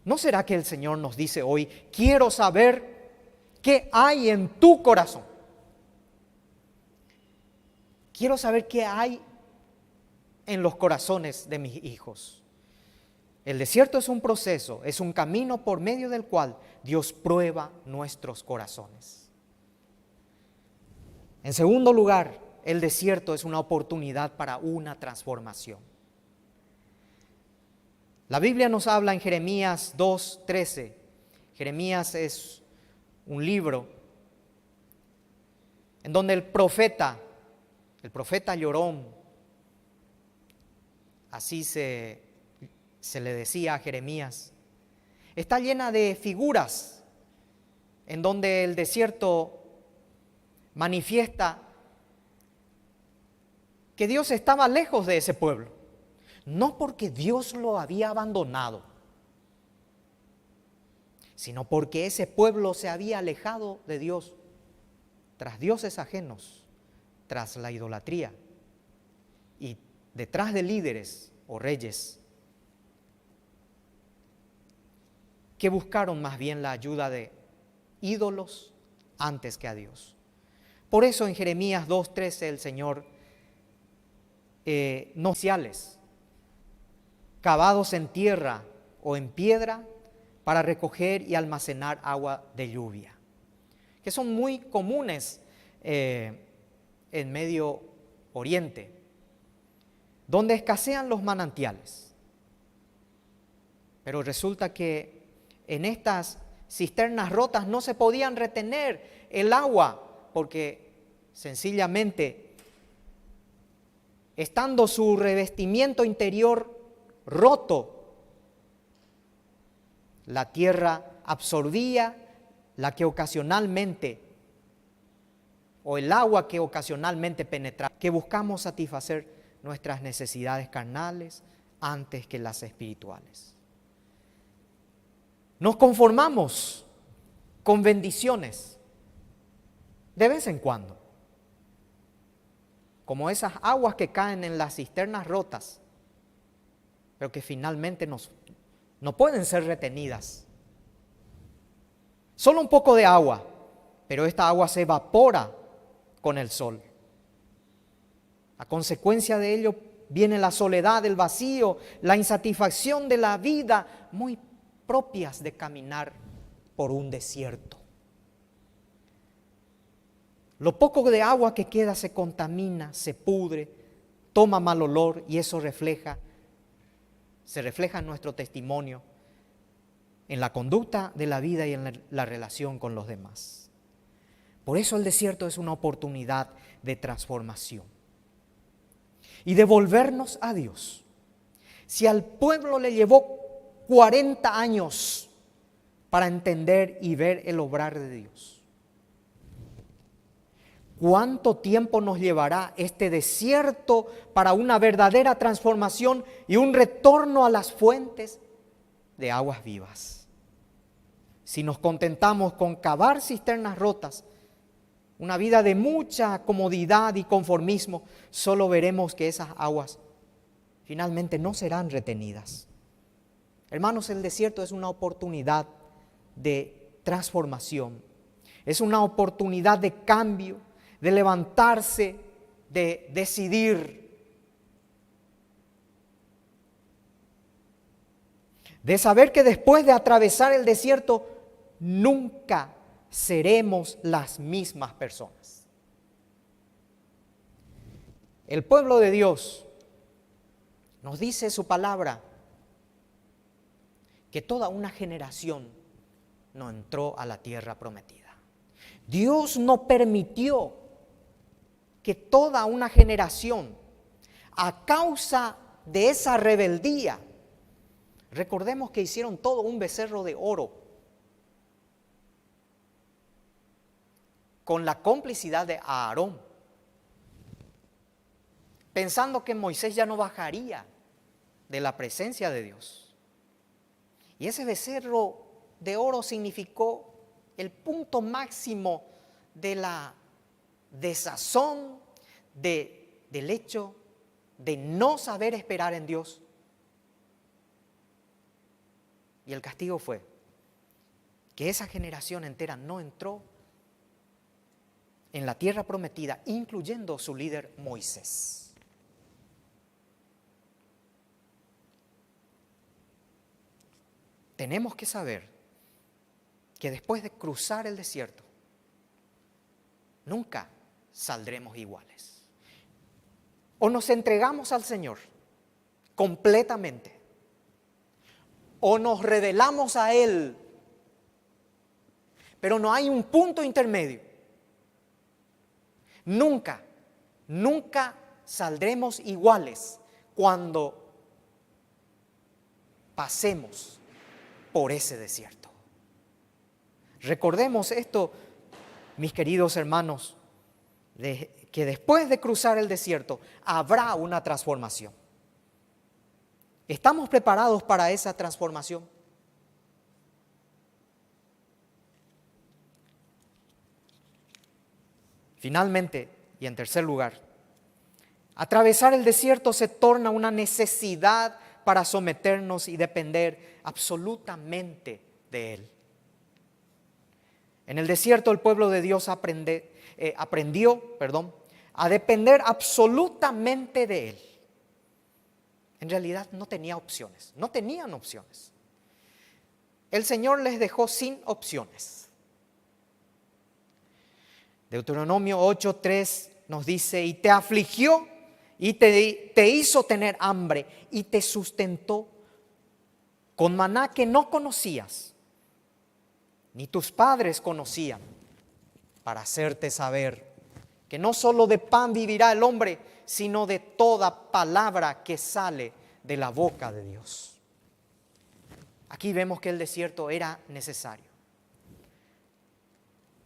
¿No será que el Señor nos dice hoy: quiero saber qué hay en tu corazón? Quiero saber qué hay en los corazones de mis hijos. El desierto es un proceso, es un camino por medio del cual Dios prueba nuestros corazones. En segundo lugar, el desierto es una oportunidad para una transformación. La Biblia nos habla en Jeremías 2:13. Jeremías es un libro en donde el profeta Llorón, así se le decía a Jeremías, está llena de figuras en donde el desierto manifiesta que Dios estaba lejos de ese pueblo, no porque Dios lo había abandonado, sino porque ese pueblo se había alejado de Dios tras dioses ajenos, tras la idolatría y detrás de líderes o reyes que buscaron más bien la ayuda de ídolos antes que a Dios. Por eso en Jeremías 2:13 el Señor nociales cavados en tierra o en piedra para recoger y almacenar agua de lluvia, que son muy comunes en Medio Oriente, donde escasean los manantiales. Pero resulta que en estas cisternas rotas no se podían retener el agua, porque sencillamente, estando su revestimiento interior roto, la tierra absorbía la que ocasionalmente, o el agua que ocasionalmente penetra, que buscamos satisfacer nuestras necesidades carnales antes que las espirituales. Nos conformamos con bendiciones de vez en cuando, como esas aguas que caen en las cisternas rotas, pero que finalmente no pueden ser retenidas. Solo un poco de agua, pero esta agua se evapora con el sol. A consecuencia de ello viene la soledad, el vacío, la insatisfacción de la vida, muy propias de caminar por un desierto. Lo poco de agua que queda se contamina, se pudre, toma mal olor y eso se refleja en nuestro testimonio, en la conducta de la vida y en la relación con los demás. Por eso el desierto es una oportunidad de transformación y de volvernos a Dios. Si al pueblo le llevó 40 años para entender y ver el obrar de Dios, ¿cuánto tiempo nos llevará este desierto para una verdadera transformación y un retorno a las fuentes de aguas vivas? Si nos contentamos con cavar cisternas rotas, una vida de mucha comodidad y conformismo, solo veremos que esas aguas finalmente no serán retenidas. Hermanos, el desierto es una oportunidad de transformación, es una oportunidad de cambio, de levantarse, de decidir, de saber que después de atravesar el desierto nunca seremos las mismas personas. El pueblo de Dios nos dice su palabra que toda una generación no entró a la tierra prometida. Dios no permitió que toda una generación, a causa de esa rebeldía, recordemos que hicieron todo un becerro de oro con la complicidad de Aarón, pensando que Moisés ya no bajaría de la presencia de Dios. Y ese becerro de oro significó el punto máximo de la desazón, del hecho de no saber esperar en Dios. Y el castigo fue que esa generación entera no entró en la tierra prometida, incluyendo su líder Moisés. Tenemos que saber que después de cruzar el desierto, nunca saldremos iguales. O nos entregamos al Señor completamente, o nos rebelamos a Él, pero no hay un punto intermedio. Nunca saldremos iguales cuando pasemos por ese desierto. Recordemos esto, mis queridos hermanos, que después de cruzar el desierto habrá una transformación. ¿Estamos preparados para esa transformación? Finalmente, y en tercer lugar, atravesar el desierto se torna una necesidad para someternos y depender absolutamente de Él. En el desierto el pueblo de Dios aprendió a depender absolutamente de Él. En realidad no tenían opciones. El Señor les dejó sin opciones. Deuteronomio 8:3 nos dice: y te afligió y te hizo tener hambre y te sustentó con maná que no conocías, ni tus padres conocían, para hacerte saber que no solo de pan vivirá el hombre, sino de toda palabra que sale de la boca de Dios. Aquí vemos que el desierto era necesario.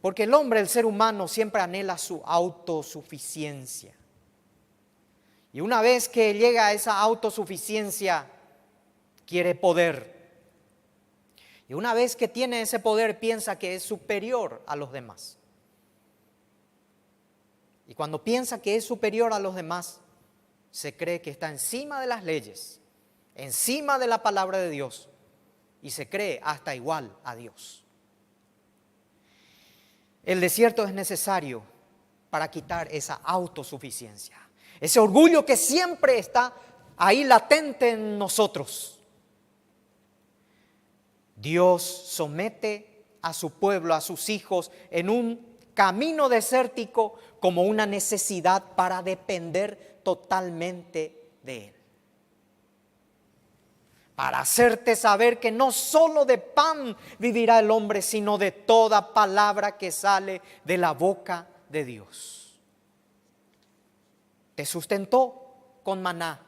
Porque el hombre, el ser humano, siempre anhela su autosuficiencia. Y una vez que llega a esa autosuficiencia, quiere poder. Y una vez que tiene ese poder, piensa que es superior a los demás. Y cuando piensa que es superior a los demás, se cree que está encima de las leyes, encima de la palabra de Dios, y se cree hasta igual a Dios. El desierto es necesario para quitar esa autosuficiencia, ese orgullo que siempre está ahí latente en nosotros. Dios somete a su pueblo, a sus hijos, en un camino desértico como una necesidad para depender totalmente de Él. Para hacerte saber que no solo de pan vivirá el hombre, sino de toda palabra que sale de la boca de Dios. Te sustentó con maná.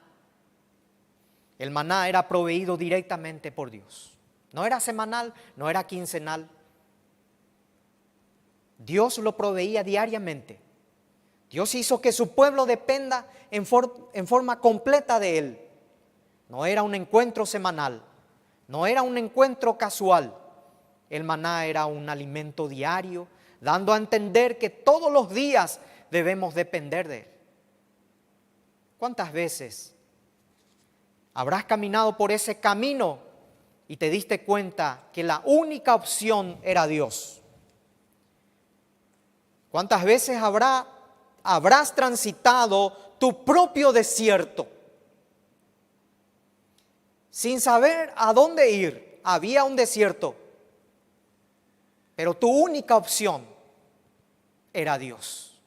El maná era proveído directamente por Dios. No era semanal, no era quincenal. Dios lo proveía diariamente. Dios hizo que su pueblo dependa en forma completa de Él. No era un encuentro semanal, no era un encuentro casual. El maná era un alimento diario, dando a entender que todos los días debemos depender de Él. ¿Cuántas veces habrás caminado por ese camino y te diste cuenta que la única opción era Dios? ¿Cuántas veces habrás transitado tu propio desierto sin saber a dónde ir? Había un desierto, pero tu única opción era Dios.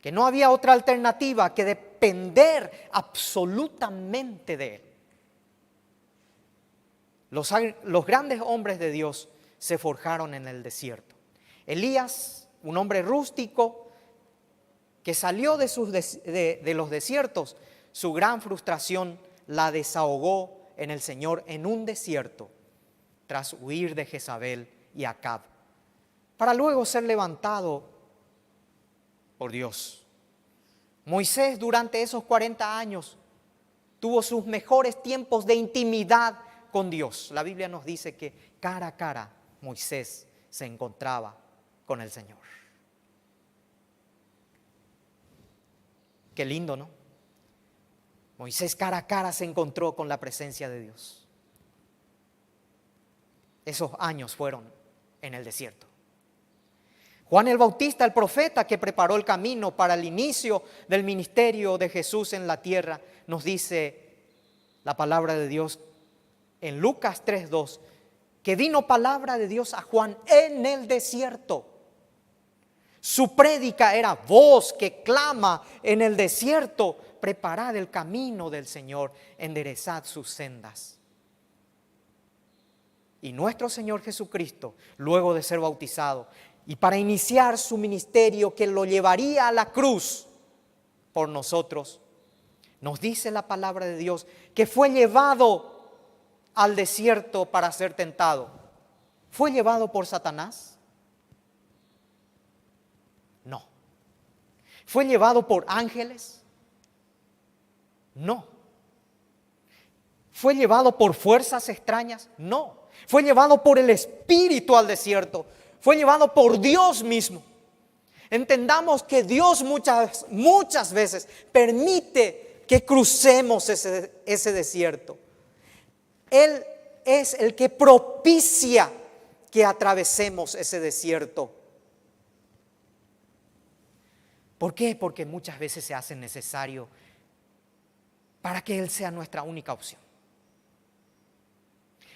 Que no había otra alternativa que depender absolutamente de Él. Los grandes hombres de Dios se forjaron en el desierto. Elías, un hombre rústico que salió de los desiertos, su gran frustración la desahogó en el Señor en un desierto tras huir de Jezabel y Acab, para luego ser levantado por Dios. Moisés durante esos 40 años tuvo sus mejores tiempos de intimidad con Dios. La Biblia nos dice que cara a cara Moisés se encontraba con el Señor. Qué lindo, ¿no? Moisés cara a cara se encontró con la presencia de Dios. Esos años fueron en el desierto. Juan el Bautista, el profeta que preparó el camino para el inicio del ministerio de Jesús en la tierra, nos dice la palabra de Dios en Lucas 3:2, que vino palabra de Dios a Juan en el desierto. Su prédica era voz que clama en el desierto: preparad el camino del Señor, enderezad sus sendas. Y nuestro Señor Jesucristo, luego de ser bautizado y para iniciar su ministerio que lo llevaría a la cruz por nosotros, nos dice la palabra de Dios que fue llevado al desierto para ser tentado. ¿Fue llevado por Satanás? No. ¿Fue llevado por ángeles? No. ¿Fue llevado por fuerzas extrañas? No. Fue llevado por el Espíritu al desierto. Fue llevado por Dios mismo. Entendamos que Dios muchas veces permite que crucemos ese desierto. Él es el que propicia que atravesemos ese desierto. ¿Por qué? Porque muchas veces se hace necesario para que Él sea nuestra única opción.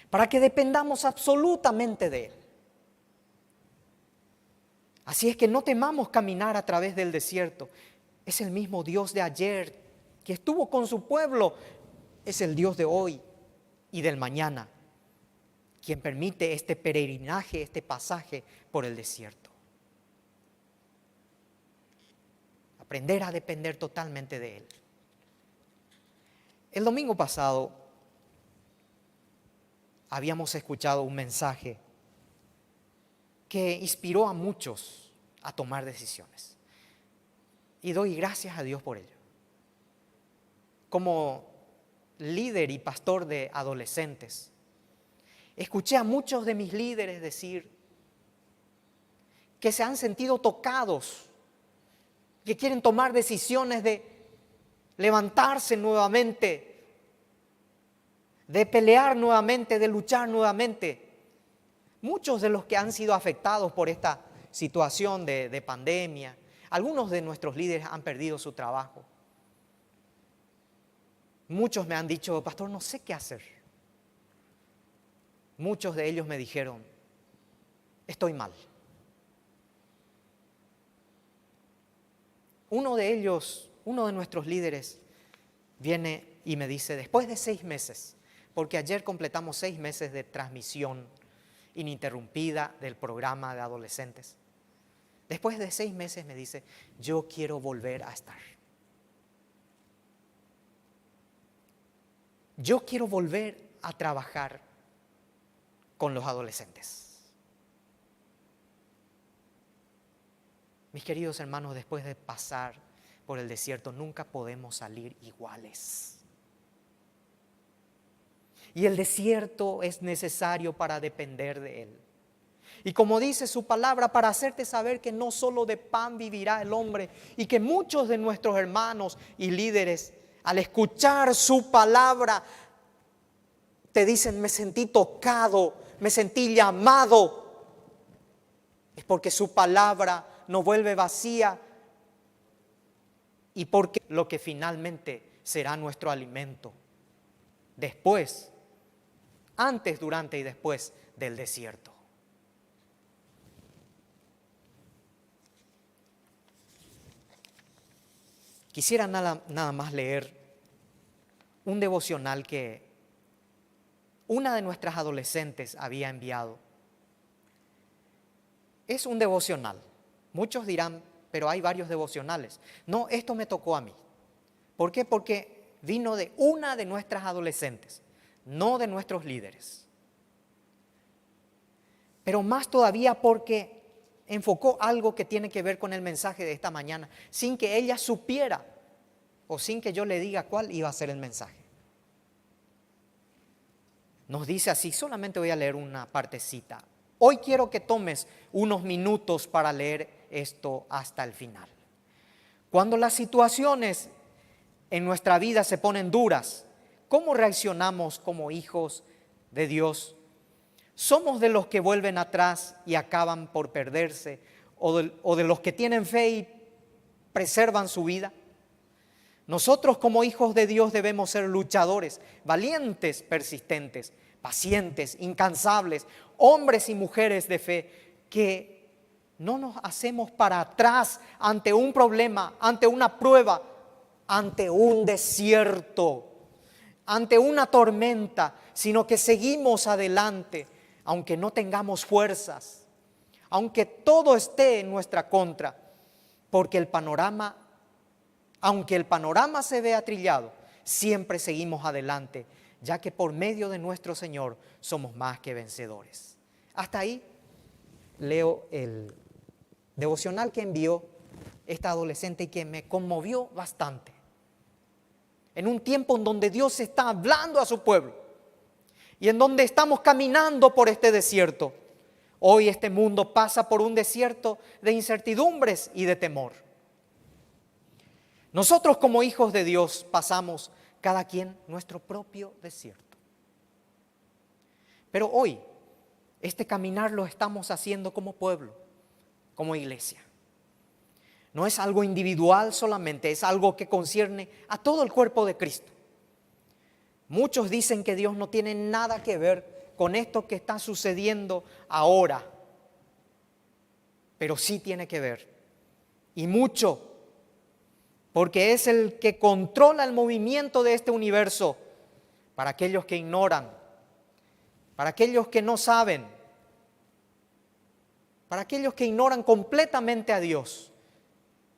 Para que dependamos absolutamente de Él. Así es que no temamos caminar a través del desierto. Es el mismo Dios de ayer que estuvo con su pueblo. Es el Dios de hoy y del mañana, quien permite este peregrinaje, este pasaje por el desierto. Aprender a depender totalmente de Él. El domingo pasado habíamos escuchado un mensaje que inspiró a muchos a tomar decisiones. Y doy gracias a Dios por ello. Como líder y pastor de adolescentes, escuché a muchos de mis líderes decir que se han sentido tocados, que quieren tomar decisiones de levantarse nuevamente, de pelear nuevamente, de luchar nuevamente. Muchos de los que han sido afectados por esta situación de pandemia, algunos de nuestros líderes han perdido su trabajo. Muchos me han dicho, pastor, no sé qué hacer. Muchos de ellos me dijeron, estoy mal. Uno de ellos, uno de nuestros líderes, viene y me dice, después de 6 meses, porque ayer completamos 6 meses de transmisión ininterrumpida del programa de adolescentes. Después de 6 meses me dice, yo quiero volver a estar. Yo quiero volver a trabajar con los adolescentes. Mis queridos hermanos, después de pasar por el desierto, nunca podemos salir iguales. Y el desierto es necesario para depender de Él. Y como dice su palabra, para hacerte saber que no solo de pan vivirá el hombre, y que muchos de nuestros hermanos y líderes, al escuchar su palabra, te dicen, me sentí tocado, me sentí llamado. Es porque su palabra no vuelve vacía y porque lo que finalmente será nuestro alimento. Después, antes, durante y después del desierto. Quisiera nada más leer un devocional que una de nuestras adolescentes había enviado. Es un devocional. Muchos dirán, pero hay varios devocionales. No, esto me tocó a mí. ¿Por qué? Porque vino de una de nuestras adolescentes, no de nuestros líderes. Pero más todavía porque enfocó algo que tiene que ver con el mensaje de esta mañana, sin que ella supiera o sin que yo le diga cuál iba a ser el mensaje. Nos dice así, solamente voy a leer una partecita. Hoy quiero que tomes unos minutos para leer esto hasta el final. Cuando las situaciones en nuestra vida se ponen duras, ¿cómo reaccionamos como hijos de Dios? ¿Somos de los que vuelven atrás y acaban por perderse? ¿O de los que tienen fe y preservan su vida? Nosotros como hijos de Dios debemos ser luchadores, valientes, persistentes, pacientes, incansables, hombres y mujeres de fe, que no nos hacemos para atrás ante un problema, ante una prueba, ante un desierto, ante una tormenta, sino que seguimos adelante, aunque no tengamos fuerzas, aunque todo esté en nuestra contra, porque aunque el panorama se vea trillado, siempre seguimos adelante, ya que por medio de nuestro Señor somos más que vencedores. Hasta ahí leo el devocional que envió esta adolescente y que me conmovió bastante. En un tiempo en donde Dios está hablando a su pueblo y en donde estamos caminando por este desierto. Hoy este mundo pasa por un desierto de incertidumbres y de temor. Nosotros como hijos de Dios pasamos cada quien nuestro propio desierto. Pero hoy este caminar lo estamos haciendo como pueblo, como iglesia. No es algo individual solamente, es algo que concierne a todo el cuerpo de Cristo. Muchos dicen que Dios no tiene nada que ver con esto que está sucediendo ahora, pero sí tiene que ver, y mucho, porque es el que controla el movimiento de este universo. Para aquellos que ignoran, para aquellos que no saben, para aquellos que ignoran completamente a Dios,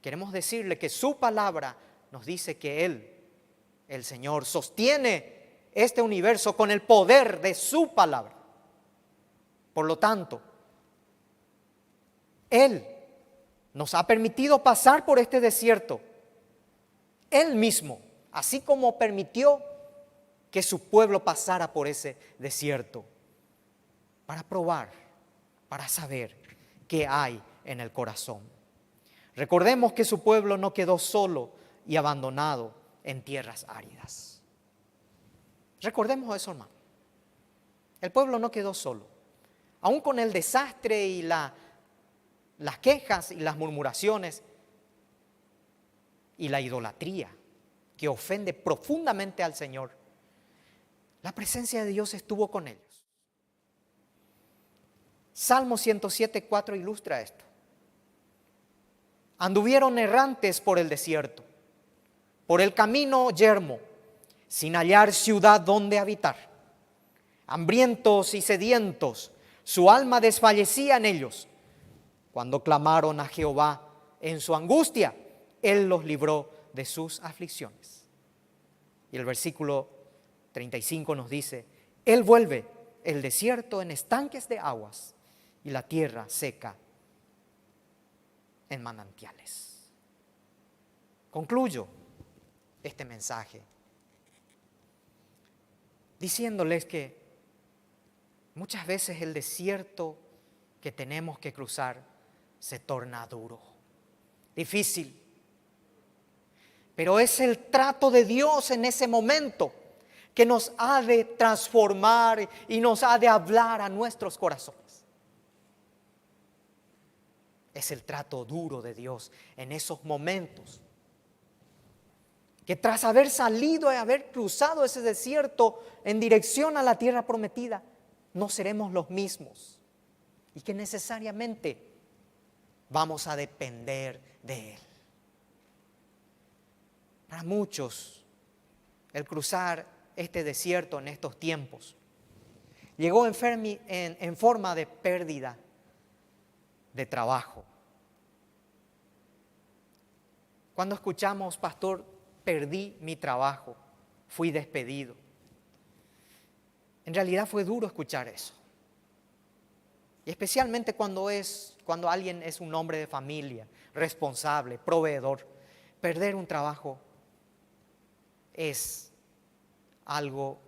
queremos decirle que su palabra nos dice que Él, el Señor, sostiene este universo con el poder de su palabra. Por lo tanto, Él nos ha permitido pasar por este desierto. Él mismo, así como permitió que su pueblo pasara por ese desierto, para probar, para saber qué hay en el corazón. Recordemos que su pueblo no quedó solo y abandonado en tierras áridas. Recordemos eso, hermano. El pueblo no quedó solo. Aún con el desastre y las quejas y las murmuraciones y la idolatría que ofende profundamente al Señor, la presencia de Dios estuvo con ellos. Salmo 107:4 ilustra esto. Anduvieron errantes por el desierto, por el camino yermo, sin hallar ciudad donde habitar. Hambrientos y sedientos, su alma desfallecía en ellos. Cuando clamaron a Jehová en su angustia, Él los libró de sus aflicciones. Y el versículo 35 nos dice: Él vuelve el desierto en estanques de aguas y la tierra seca en manantiales. Concluyo este mensaje diciéndoles que muchas veces el desierto que tenemos que cruzar se torna duro, difícil. Pero es el trato de Dios en ese momento que nos ha de transformar y nos ha de hablar a nuestros corazones. Es el trato duro de Dios en esos momentos que tras haber salido y haber cruzado ese desierto en dirección a la tierra prometida, no seremos los mismos y que necesariamente vamos a depender de Él. Para muchos, el cruzar este desierto en estos tiempos llegó en forma de pérdida de trabajo. Cuando escuchamos: pastor, perdí mi trabajo, fui despedido. En realidad fue duro escuchar eso. Y especialmente cuando alguien es un hombre de familia, responsable, proveedor. Perder un trabajo es algo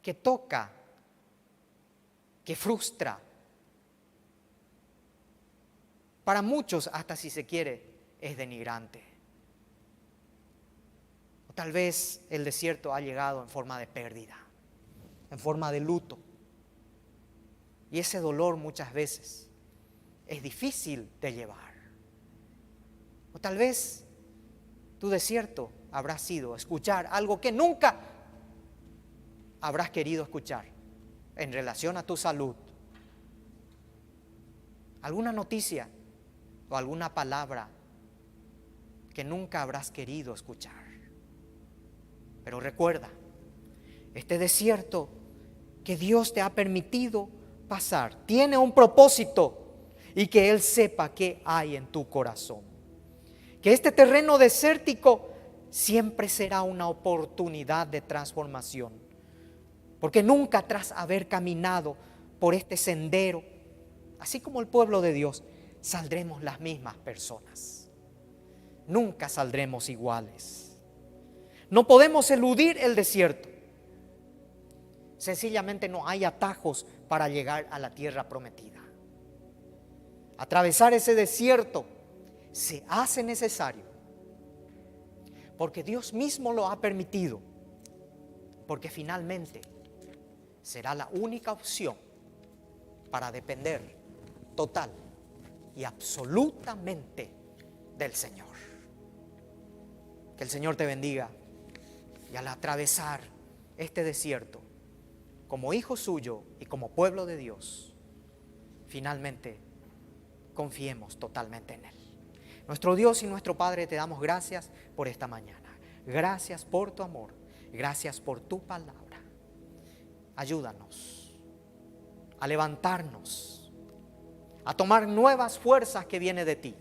que toca, que frustra. Para muchos, hasta si se quiere, es denigrante. O tal vez el desierto ha llegado en forma de pérdida, en forma de luto. Y ese dolor muchas veces es difícil de llevar. O tal vez tu desierto habrá sido escuchar algo que nunca habrás querido escuchar en relación a tu salud. Alguna noticia o alguna palabra que nunca habrás querido escuchar. Pero recuerda, este desierto que Dios te ha permitido pasar tiene un propósito, y que Él sepa qué hay en tu corazón. Que este terreno desértico siempre será una oportunidad de transformación, porque nunca tras haber caminado por este sendero, así como el pueblo de Dios, saldremos las mismas personas. Nunca saldremos iguales. No podemos eludir el desierto. Sencillamente no hay atajos para llegar a la tierra prometida. Atravesar ese desierto se hace necesario, porque Dios mismo lo ha permitido, porque finalmente será la única opción para depender total y absolutamente del Señor. Que el Señor te bendiga, y al atravesar este desierto como hijo suyo y como pueblo de Dios, finalmente confiemos totalmente en Él. Nuestro Dios y nuestro Padre, te damos gracias por esta mañana. Gracias por tu amor. Gracias por tu palabra. Ayúdanos a levantarnos, a tomar nuevas fuerzas que vienen de ti,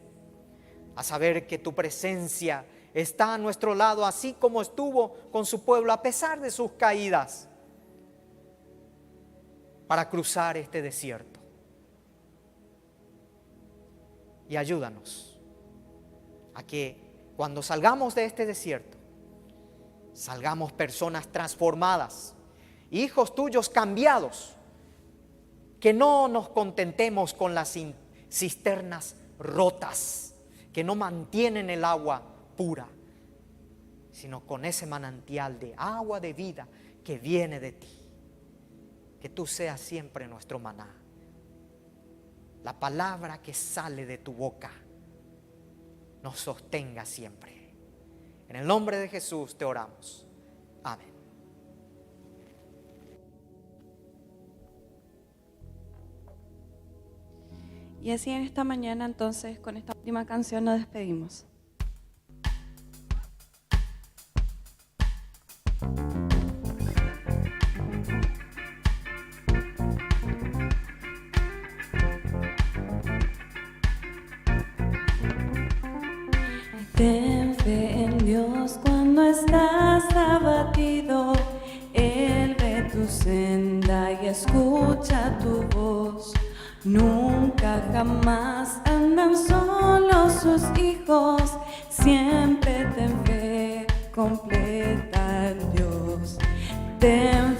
a saber que tu presencia está a nuestro lado, así como estuvo con su pueblo a pesar de sus caídas, para cruzar este desierto. y ayúdanos a que cuando salgamos de este desierto, salgamos personas transformadas, hijos tuyos cambiados, que no nos contentemos con las cisternas rotas, que no mantienen el agua pura, sino con ese manantial de agua de vida que viene de ti. Que tú seas siempre nuestro maná, la palabra que sale de tu boca nos sostenga siempre. En el nombre de Jesús te oramos. Amén. Y así en esta mañana, entonces, con esta última canción nos despedimos. Ten fe en Dios cuando estás abatido. Él ve tu senda y escucha tu voz. Nunca jamás andan solos sus hijos. Siempre ten fe completa en Dios. Ten